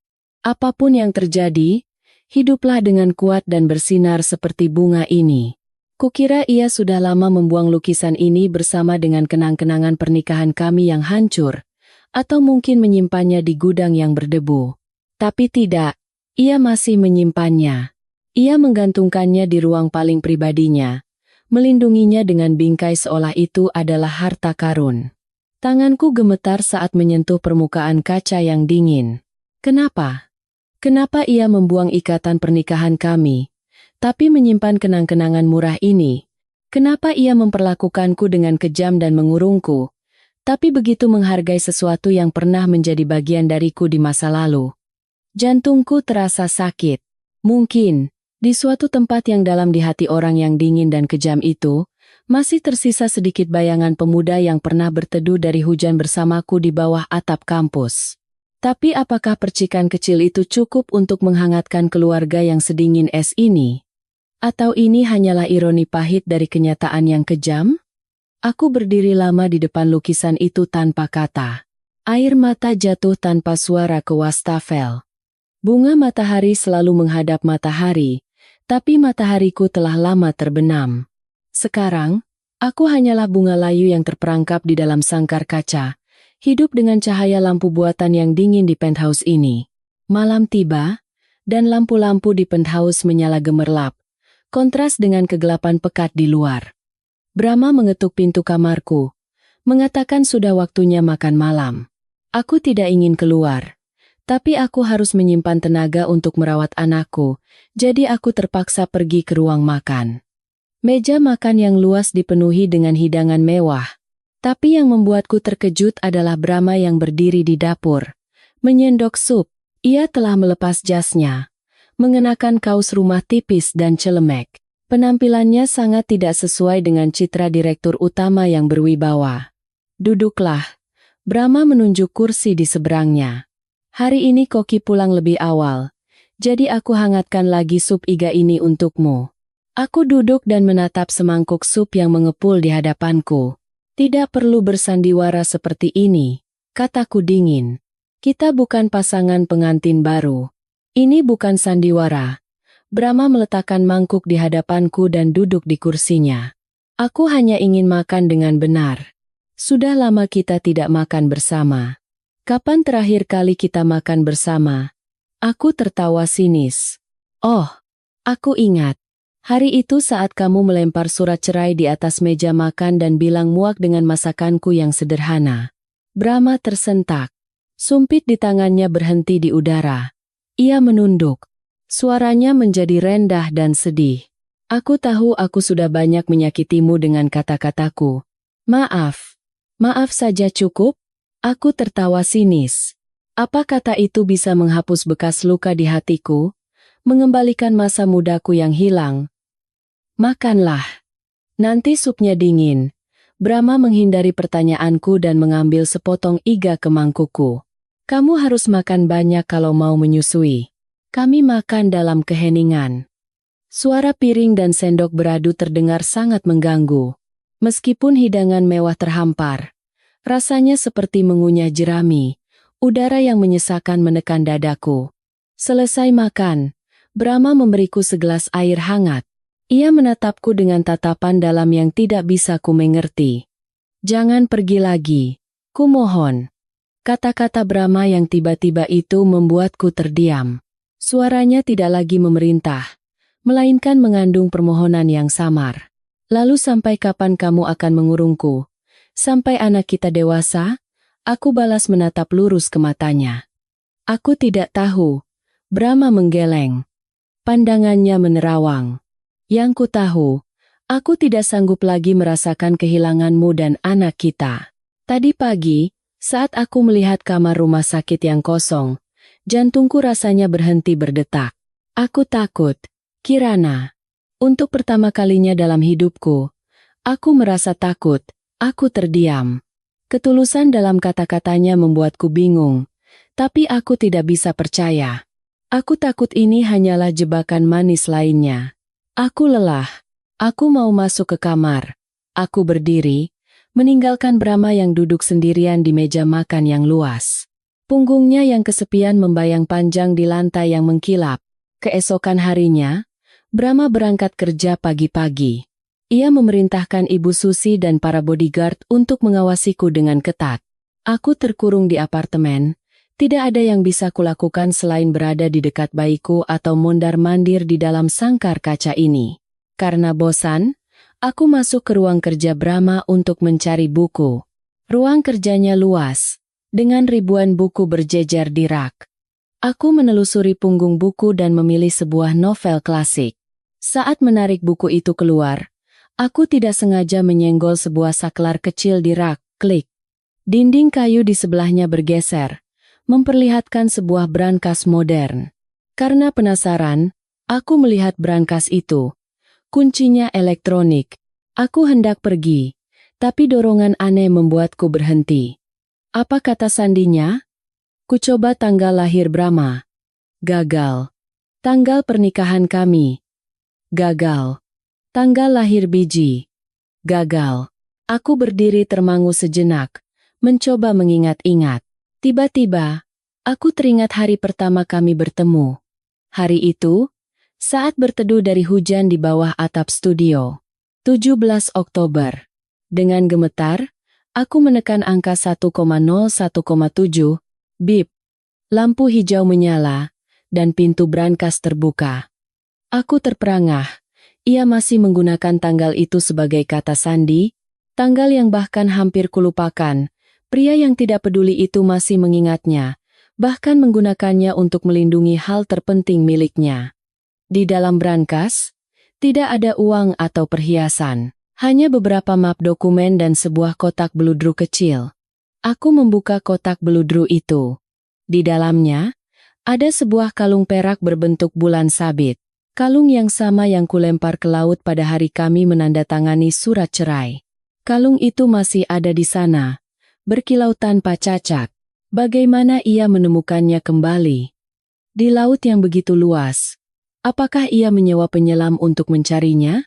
Apapun yang terjadi, hiduplah dengan kuat dan bersinar seperti bunga ini. Kukira ia sudah lama membuang lukisan ini bersama dengan kenang-kenangan pernikahan kami yang hancur, atau mungkin menyimpannya di gudang yang berdebu. Tapi tidak, ia masih menyimpannya. Ia menggantungkannya di ruang paling pribadinya, melindunginya dengan bingkai seolah itu adalah harta karun. Tanganku gemetar saat menyentuh permukaan kaca yang dingin. Kenapa? Kenapa ia membuang ikatan pernikahan kami, tapi menyimpan kenang-kenangan murah ini? Kenapa ia memperlakukanku dengan kejam dan mengurungku, tapi begitu menghargai sesuatu yang pernah menjadi bagian dariku di masa lalu? Jantungku terasa sakit. Mungkin, di suatu tempat yang dalam di hati orang yang dingin dan kejam itu, masih tersisa sedikit bayangan pemuda yang pernah berteduh dari hujan bersamaku di bawah atap kampus. Tapi apakah percikan kecil itu cukup untuk menghangatkan keluarga yang sedingin es ini? Atau ini hanyalah ironi pahit dari kenyataan yang kejam? Aku berdiri lama di depan lukisan itu tanpa kata. Air mata jatuh tanpa suara ke wastafel. Bunga matahari selalu menghadap matahari, tapi matahariku telah lama terbenam. Sekarang, aku hanyalah bunga layu yang terperangkap di dalam sangkar kaca, hidup dengan cahaya lampu buatan yang dingin di penthouse ini. Malam tiba, dan lampu-lampu di penthouse menyala gemerlap, kontras dengan kegelapan pekat di luar. Brahma mengetuk pintu kamarku, mengatakan sudah waktunya makan malam. Aku tidak ingin keluar, tapi aku harus menyimpan tenaga untuk merawat anakku, jadi aku terpaksa pergi ke ruang makan. Meja makan yang luas dipenuhi dengan hidangan mewah. Tapi yang membuatku terkejut adalah Brahma yang berdiri di dapur. Menyendok sup, ia telah melepas jasnya, mengenakan kaos rumah tipis dan celemek. Penampilannya sangat tidak sesuai dengan citra direktur utama yang berwibawa. Duduklah. Brahma menunjuk kursi di seberangnya. Hari ini Koki pulang lebih awal, jadi aku hangatkan lagi sup iga ini untukmu. Aku duduk dan menatap semangkuk sup yang mengepul di hadapanku. Tidak perlu bersandiwara seperti ini, kataku dingin. Kita bukan pasangan pengantin baru. Ini bukan sandiwara. Brahma meletakkan mangkuk di hadapanku dan duduk di kursinya. Aku hanya ingin makan dengan benar. Sudah lama kita tidak makan bersama. Kapan terakhir kali kita makan bersama? Aku tertawa sinis. Oh, aku ingat. Hari itu saat kamu melempar surat cerai di atas meja makan dan bilang muak dengan masakanku yang sederhana. Brahma tersentak. Sumpit di tangannya berhenti di udara. Ia menunduk. Suaranya menjadi rendah dan sedih. Aku tahu aku sudah banyak menyakitimu dengan kata-kataku. Maaf. Maaf saja cukup? Aku tertawa sinis. Apa kata itu bisa menghapus bekas luka di hatiku? Mengembalikan masa mudaku yang hilang? Makanlah. Nanti supnya dingin. Brahma menghindari pertanyaanku dan mengambil sepotong iga ke mangkukku. Kamu harus makan banyak kalau mau menyusui. Kami makan dalam keheningan. Suara piring dan sendok beradu terdengar sangat mengganggu. Meskipun hidangan mewah terhampar, rasanya seperti mengunyah jerami. Udara yang menyesakan menekan dadaku. Selesai makan, Brahma memberiku segelas air hangat. Ia menatapku dengan tatapan dalam yang tidak bisa ku mengerti. Jangan pergi lagi, kumohon. Kata-kata Brahma yang tiba-tiba itu membuatku terdiam. Suaranya tidak lagi memerintah, melainkan mengandung permohonan yang samar. Lalu sampai kapan kamu akan mengurungku? Sampai anak kita dewasa? Aku balas menatap lurus ke matanya. Aku tidak tahu. Brahma menggeleng. Pandangannya menerawang. Yang ku tahu, aku tidak sanggup lagi merasakan kehilanganmu dan anak kita. Tadi pagi, saat aku melihat kamar rumah sakit yang kosong, jantungku rasanya berhenti berdetak. Aku takut, Kirana. Untuk pertama kalinya dalam hidupku, aku merasa takut, aku terdiam. Ketulusan dalam kata-katanya membuatku bingung, tapi aku tidak bisa percaya. Aku takut ini hanyalah jebakan manis lainnya. Aku lelah. Aku mau masuk ke kamar. Aku berdiri, meninggalkan Brahma yang duduk sendirian di meja makan yang luas. Punggungnya yang kesepian membayang panjang di lantai yang mengkilap. Keesokan harinya, Brahma berangkat kerja pagi-pagi. Ia memerintahkan Ibu Susi dan para bodyguard untuk mengawasiku dengan ketat. Aku terkurung di apartemen, Tidak ada yang bisa kulakukan selain berada di dekat bayiku atau mondar-mandir di dalam sangkar kaca ini. Karena bosan, aku masuk ke ruang kerja Brahma untuk mencari buku. Ruang kerjanya luas, dengan ribuan buku berjejer di rak. Aku menelusuri punggung buku dan memilih sebuah novel klasik. Saat menarik buku itu keluar, aku tidak sengaja menyenggol sebuah saklar kecil di rak. Klik. Dinding kayu di sebelahnya bergeser, memperlihatkan sebuah brankas modern. Karena penasaran, aku melihat brankas itu. Kuncinya elektronik. Aku hendak pergi, tapi dorongan aneh membuatku berhenti. Apa kata sandinya? Kucoba tanggal lahir Brahma. Gagal. Tanggal pernikahan kami. Gagal. Tanggal lahir biji. Gagal. Aku berdiri termangu sejenak, mencoba mengingat-ingat. Tiba-tiba, aku teringat hari pertama kami bertemu. Hari itu, saat berteduh dari hujan di bawah atap studio. 17 Oktober. Dengan gemetar, aku menekan angka 1,01,7. Bip. Lampu hijau menyala, dan pintu brankas terbuka. Aku terperangah. Ia masih menggunakan tanggal itu sebagai kata sandi, tanggal yang bahkan hampir kulupakan. Pria yang tidak peduli itu masih mengingatnya, bahkan menggunakannya untuk melindungi hal terpenting miliknya. Di dalam brankas, tidak ada uang atau perhiasan, hanya beberapa map dokumen dan sebuah kotak beludru kecil. Aku membuka kotak beludru itu. Di dalamnya, ada sebuah kalung perak berbentuk bulan sabit. Kalung yang sama yang kulempar ke laut pada hari kami menandatangani surat cerai. Kalung itu masih ada di sana, berkilau tanpa cacat. Bagaimana ia menemukannya kembali? Di laut yang begitu luas, apakah ia menyewa penyelam untuk mencarinya?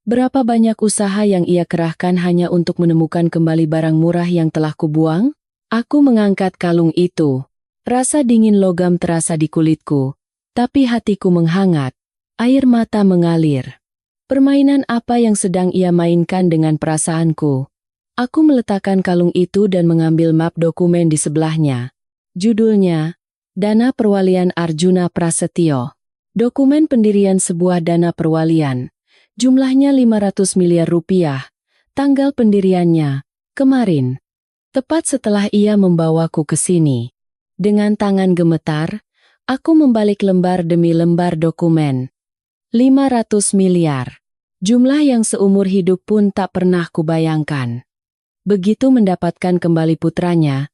Berapa banyak usaha yang ia kerahkan hanya untuk menemukan kembali barang murah yang telah kubuang? Aku mengangkat kalung itu. Rasa dingin logam terasa di kulitku, tapi hatiku menghangat. Air mata mengalir. Permainan apa yang sedang ia mainkan dengan perasaanku? Aku meletakkan kalung itu dan mengambil map dokumen di sebelahnya. Judulnya, Dana Perwalian Arjuna Prasetyo. Dokumen pendirian sebuah dana perwalian. Jumlahnya 500 miliar rupiah. Tanggal pendiriannya, kemarin. Tepat setelah ia membawaku ke sini. Dengan tangan gemetar, aku membalik lembar demi lembar dokumen. 500 miliar. Jumlah yang seumur hidup pun tak pernah kubayangkan. Begitu mendapatkan kembali putranya,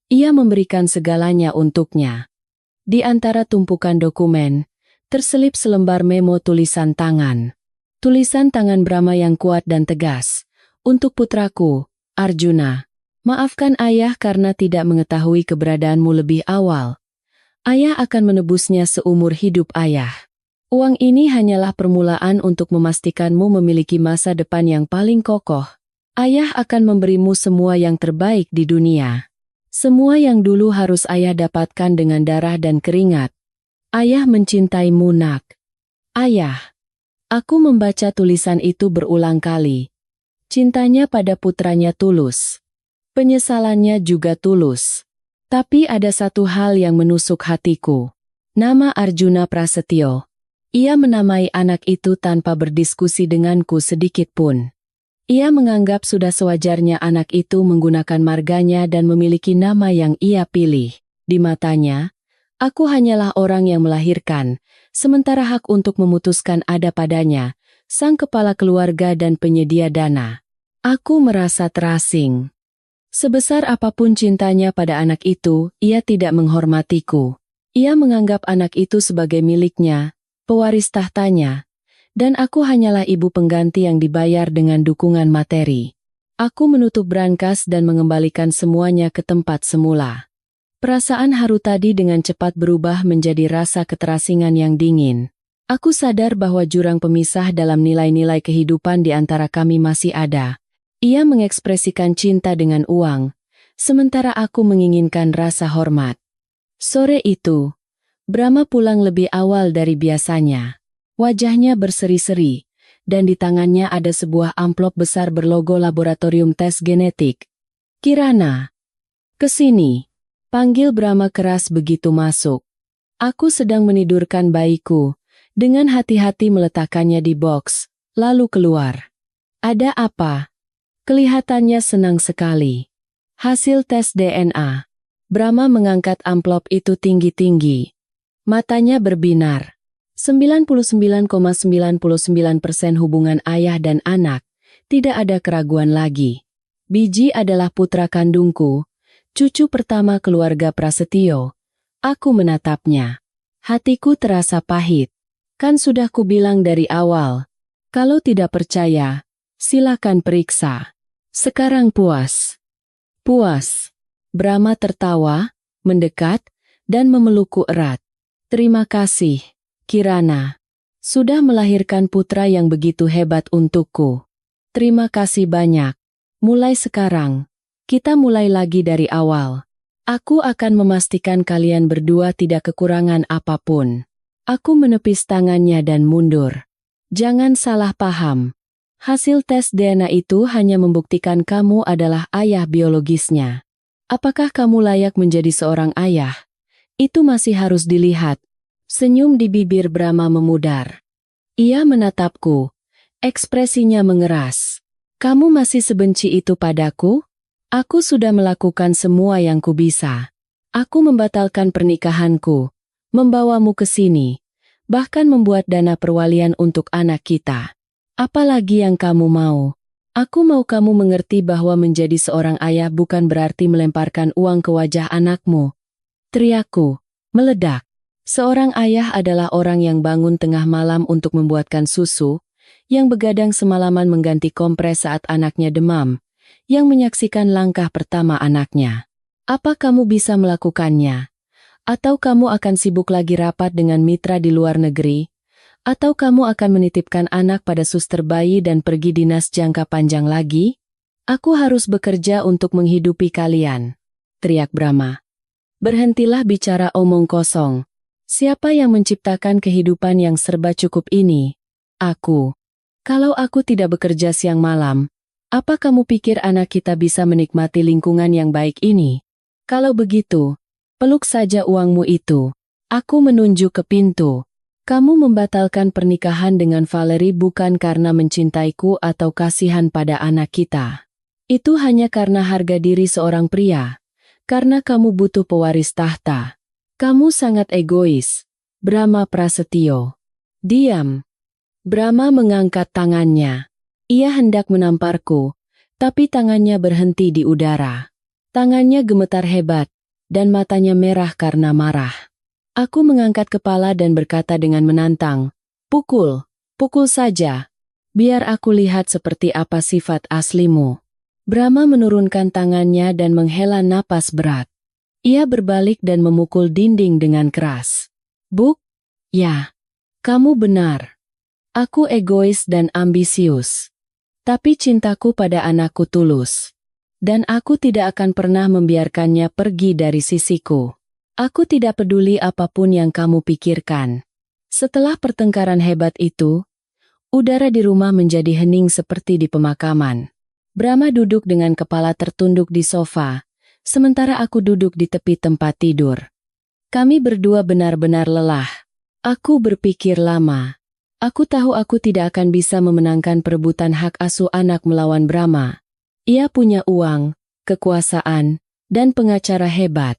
ia memberikan segalanya untuknya. Di antara tumpukan dokumen, terselip selembar memo tulisan tangan. Tulisan tangan Brahma yang kuat dan tegas. Untuk putraku, Arjuna. Maafkan ayah karena tidak mengetahui keberadaanmu lebih awal. Ayah akan menebusnya seumur hidup ayah. Uang ini hanyalah permulaan untuk memastikanmu memiliki masa depan yang paling kokoh. Ayah akan memberimu semua yang terbaik di dunia. Semua yang dulu harus ayah dapatkan dengan darah dan keringat. Ayah mencintaimu, nak. Ayah. Aku membaca tulisan itu berulang kali. Cintanya pada putranya tulus. Penyesalannya juga tulus. Tapi ada satu hal yang menusuk hatiku. Nama Arjuna Prasetyo. Ia menamai anak itu tanpa berdiskusi denganku sedikit pun. Ia menganggap sudah sewajarnya anak itu menggunakan marganya dan memiliki nama yang ia pilih. Di matanya, aku hanyalah orang yang melahirkan, sementara hak untuk memutuskan ada padanya, sang kepala keluarga dan penyedia dana. Aku merasa terasing. Sebesar apapun cintanya pada anak itu, ia tidak menghormatiku. Ia menganggap anak itu sebagai miliknya, pewaris tahtanya, dan aku hanyalah ibu pengganti yang dibayar dengan dukungan materi. Aku menutup brankas dan mengembalikan semuanya ke tempat semula. Perasaan haru tadi dengan cepat berubah menjadi rasa keterasingan yang dingin. Aku sadar bahwa jurang pemisah dalam nilai-nilai kehidupan di antara kami masih ada. Ia mengekspresikan cinta dengan uang, sementara aku menginginkan rasa hormat. Sore itu, Brahma pulang lebih awal dari biasanya. Wajahnya berseri-seri, dan di tangannya ada sebuah amplop besar berlogo laboratorium tes genetik. Kirana, kesini. Panggil Brahma keras begitu masuk. Aku sedang menidurkan bayiku. Dengan hati-hati meletakkannya di box, lalu keluar. Ada apa? Kelihatannya senang sekali. Hasil tes DNA. Brahma mengangkat amplop itu tinggi-tinggi. Matanya berbinar. 99,99% hubungan ayah dan anak. Tidak ada keraguan lagi. Biji adalah putra kandungku, cucu pertama keluarga Prasetyo. Aku menatapnya. Hatiku terasa pahit. Kan sudah kubilang dari awal. Kalau tidak percaya, silakan periksa. Sekarang puas. Puas. Brahma tertawa, mendekat, dan memelukku erat. Terima kasih, Kirana. Sudah melahirkan putra yang begitu hebat untukku. Terima kasih banyak. Mulai sekarang, kita mulai lagi dari awal. Aku akan memastikan kalian berdua tidak kekurangan apapun. Aku menepis tangannya dan mundur. Jangan salah paham. Hasil tes DNA itu hanya membuktikan kamu adalah ayah biologisnya. Apakah kamu layak menjadi seorang ayah? Itu masih harus dilihat. Senyum di bibir Brahma memudar. Ia menatapku. Ekspresinya mengeras. Kamu masih sebenci itu padaku? Aku sudah melakukan semua yang kubisa. Aku membatalkan pernikahanku, membawamu ke sini, bahkan membuat dana perwalian untuk anak kita. Apalagi yang kamu mau? Aku mau kamu mengerti bahwa menjadi seorang ayah bukan berarti melemparkan uang ke wajah anakmu. Teriakku, meledak. Seorang ayah adalah orang yang bangun tengah malam untuk membuatkan susu, yang begadang semalaman mengganti kompres saat anaknya demam, yang menyaksikan langkah pertama anaknya. Apa kamu bisa melakukannya? Atau kamu akan sibuk lagi rapat dengan mitra di luar negeri? Atau kamu akan menitipkan anak pada suster bayi dan pergi dinas jangka panjang lagi? Aku harus bekerja untuk menghidupi kalian, teriak Brahma. Berhentilah bicara omong kosong. Siapa yang menciptakan kehidupan yang serba cukup ini? Aku. Kalau aku tidak bekerja siang malam, apa kamu pikir anak kita bisa menikmati lingkungan yang baik ini? Kalau begitu, peluk saja uangmu itu. Aku menunjuk ke pintu. Kamu membatalkan pernikahan dengan Valerie bukan karena mencintaiku atau kasihan pada anak kita. Itu hanya karena harga diri seorang pria. Karena kamu butuh pewaris tahta. Kamu sangat egois. Brahma Prasetyo. Diam. Brahma mengangkat tangannya. Ia hendak menamparku, tapi tangannya berhenti di udara. Tangannya gemetar hebat, dan matanya merah karena marah. Aku mengangkat kepala dan berkata dengan menantang, "Pukul, pukul saja. Biar aku lihat seperti apa sifat aslimu." Brahma menurunkan tangannya dan menghela napas berat. Ia berbalik dan memukul dinding dengan keras. "Buk, ya, kamu benar. Aku egois dan ambisius. Tapi cintaku pada anakku tulus. Dan aku tidak akan pernah membiarkannya pergi dari sisiku. Aku tidak peduli apapun yang kamu pikirkan." Setelah pertengkaran hebat itu, udara di rumah menjadi hening seperti di pemakaman. Brahma duduk dengan kepala tertunduk di sofa, sementara aku duduk di tepi tempat tidur. Kami berdua benar-benar lelah. Aku berpikir lama. Aku tahu aku tidak akan bisa memenangkan perebutan hak asuh anak melawan Brahma. Ia punya uang, kekuasaan, dan pengacara hebat.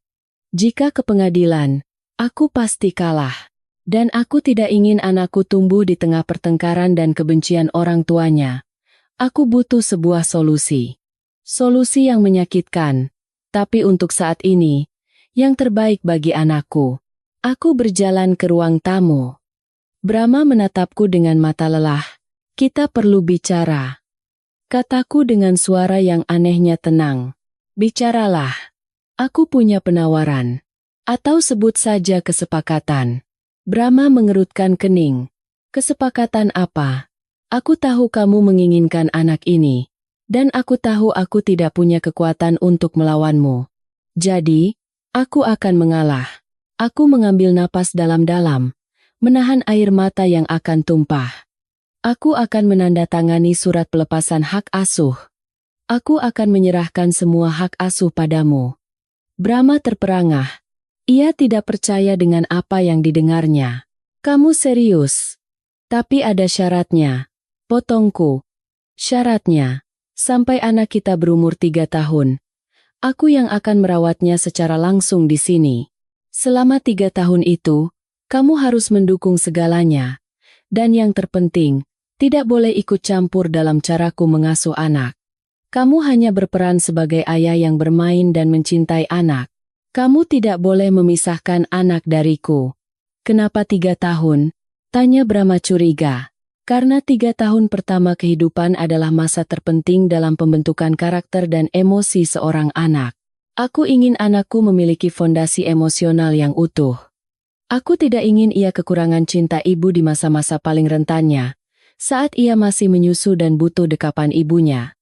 Jika ke pengadilan, aku pasti kalah. Dan aku tidak ingin anakku tumbuh di tengah pertengkaran dan kebencian orang tuanya. Aku butuh sebuah solusi. Solusi yang menyakitkan, tapi untuk saat ini, yang terbaik bagi anakku. Aku berjalan ke ruang tamu. Brahma menatapku dengan mata lelah. "Kita perlu bicara," kataku dengan suara yang anehnya tenang. "Bicaralah. Aku punya penawaran. Atau sebut saja kesepakatan." Brahma mengerutkan kening. "Kesepakatan apa? Aku tahu kamu menginginkan anak ini. Dan aku tahu aku tidak punya kekuatan untuk melawanmu. Jadi, aku akan mengalah." Aku mengambil napas dalam-dalam, menahan air mata yang akan tumpah. "Aku akan menandatangani surat pelepasan hak asuh. Aku akan menyerahkan semua hak asuh padamu. Brahma terperangah. Ia tidak percaya dengan apa yang didengarnya. Kamu serius? Tapi ada syaratnya. Potongku. Syaratnya, sampai anak kita berumur 3 tahun. Aku yang akan merawatnya secara langsung di sini. Selama 3 tahun itu, kamu harus mendukung segalanya. Dan yang terpenting, tidak boleh ikut campur dalam caraku mengasuh anak. Kamu hanya berperan sebagai ayah yang bermain dan mencintai anak. Kamu tidak boleh memisahkan anak dariku. Kenapa 3 tahun? Tanya Brahma curiga. Karena 3 tahun pertama kehidupan adalah masa terpenting dalam pembentukan karakter dan emosi seorang anak. Aku ingin anakku memiliki fondasi emosional yang utuh. Aku tidak ingin ia kekurangan cinta ibu di masa-masa paling rentannya, saat ia masih menyusu dan butuh dekapan ibunya.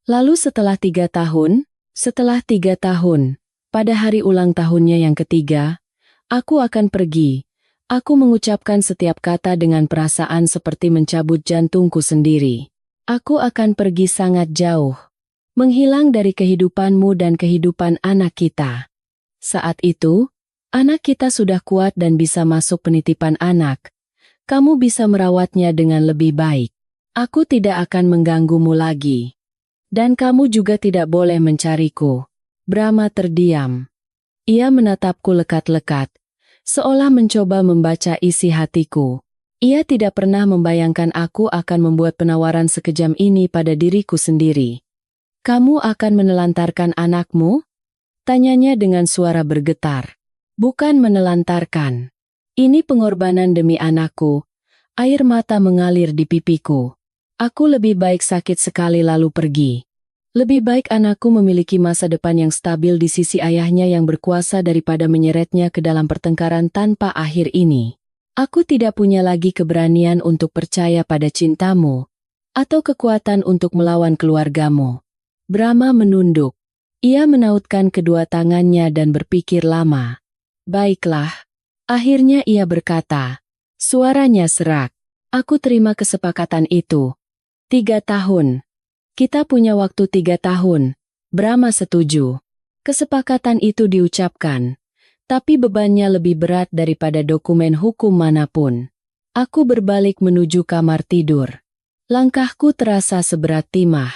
Lalu setelah 3 tahun, pada hari ulang tahunnya yang ketiga, aku akan pergi. Aku mengucapkan setiap kata dengan perasaan seperti mencabut jantungku sendiri. Aku akan pergi sangat jauh. Menghilang dari kehidupanmu dan kehidupan anak kita. Saat itu, anak kita sudah kuat dan bisa masuk penitipan anak. Kamu bisa merawatnya dengan lebih baik. Aku tidak akan mengganggumu lagi. Dan kamu juga tidak boleh mencariku. Brahma terdiam. Ia menatapku lekat-lekat. Seolah mencoba membaca isi hatiku. Ia tidak pernah membayangkan aku akan membuat penawaran sekejam ini pada diriku sendiri. Kamu akan menelantarkan anakmu? Tanyanya dengan suara bergetar. Bukan menelantarkan. Ini pengorbanan demi anakku. Air mata mengalir di pipiku. Aku lebih baik sakit sekali lalu pergi. Lebih baik anakku memiliki masa depan yang stabil di sisi ayahnya yang berkuasa daripada menyeretnya ke dalam pertengkaran tanpa akhir ini. Aku tidak punya lagi keberanian untuk percaya pada cintamu, atau kekuatan untuk melawan keluargamu. Brahma menunduk. Ia menautkan kedua tangannya dan berpikir lama. Baiklah. Akhirnya ia berkata. Suaranya serak. Aku terima kesepakatan itu. 3 tahun. Kita punya waktu 3 tahun. Brahma setuju. Kesepakatan itu diucapkan. Tapi bebannya lebih berat daripada dokumen hukum manapun. Aku berbalik menuju kamar tidur. Langkahku terasa seberat timah.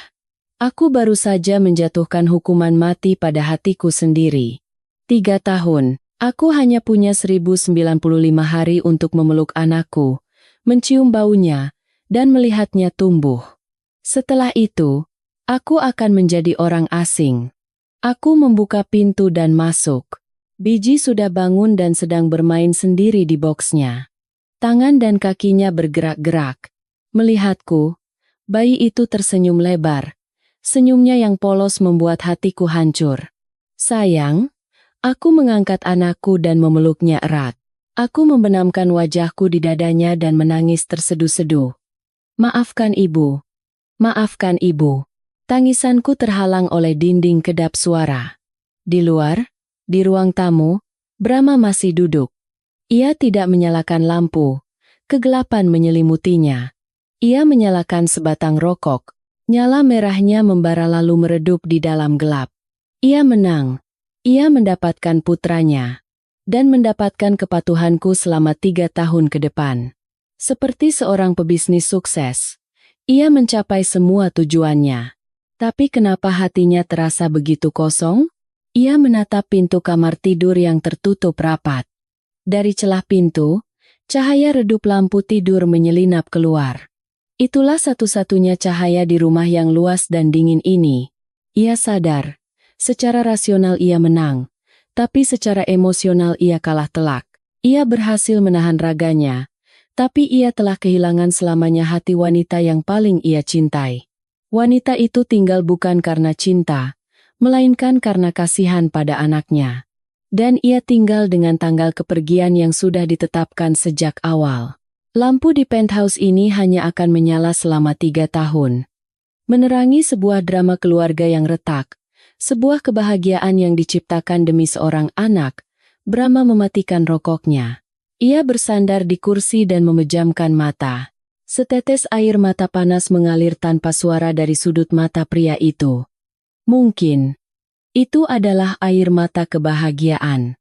Aku baru saja menjatuhkan hukuman mati pada hatiku sendiri. 3 tahun. Aku hanya punya 1095 hari untuk memeluk anakku, mencium baunya, dan melihatnya tumbuh. Setelah itu, aku akan menjadi orang asing. Aku membuka pintu dan masuk. Biji sudah bangun dan sedang bermain sendiri di boksnya. Tangan dan kakinya bergerak-gerak. Melihatku, bayi itu tersenyum lebar. Senyumnya yang polos membuat hatiku hancur. Sayang, aku mengangkat anakku dan memeluknya erat. Aku membenamkan wajahku di dadanya dan menangis terseduh-seduh. Maafkan ibu. Maafkan ibu. Tangisanku terhalang oleh dinding kedap suara. Di luar, di ruang tamu, Brahma masih duduk. Ia tidak menyalakan lampu. Kegelapan menyelimutinya. Ia menyalakan sebatang rokok. Nyala merahnya membara lalu meredup di dalam gelap. Ia menang. Ia mendapatkan putranya. Dan mendapatkan kepatuhanku selama 3 tahun ke depan. Seperti seorang pebisnis sukses. Ia mencapai semua tujuannya. Tapi kenapa hatinya terasa begitu kosong? Ia menatap pintu kamar tidur yang tertutup rapat. Dari celah pintu, cahaya redup lampu tidur menyelinap keluar. Itulah satu-satunya cahaya di rumah yang luas dan dingin ini. Ia sadar, secara rasional ia menang, tapi secara emosional ia kalah telak. Ia berhasil menahan raganya. Tapi ia telah kehilangan selamanya hati wanita yang paling ia cintai. Wanita itu tinggal bukan karena cinta, melainkan karena kasihan pada anaknya. Dan ia tinggal dengan tanggal kepergian yang sudah ditetapkan sejak awal. Lampu di penthouse ini hanya akan menyala selama 3 tahun. Menerangi sebuah drama keluarga yang retak, sebuah kebahagiaan yang diciptakan demi seorang anak, Brahma mematikan rokoknya. Ia bersandar di kursi dan memejamkan mata. Setetes air mata panas mengalir tanpa suara dari sudut mata pria itu. Mungkin Itu adalah air mata kebahagiaan.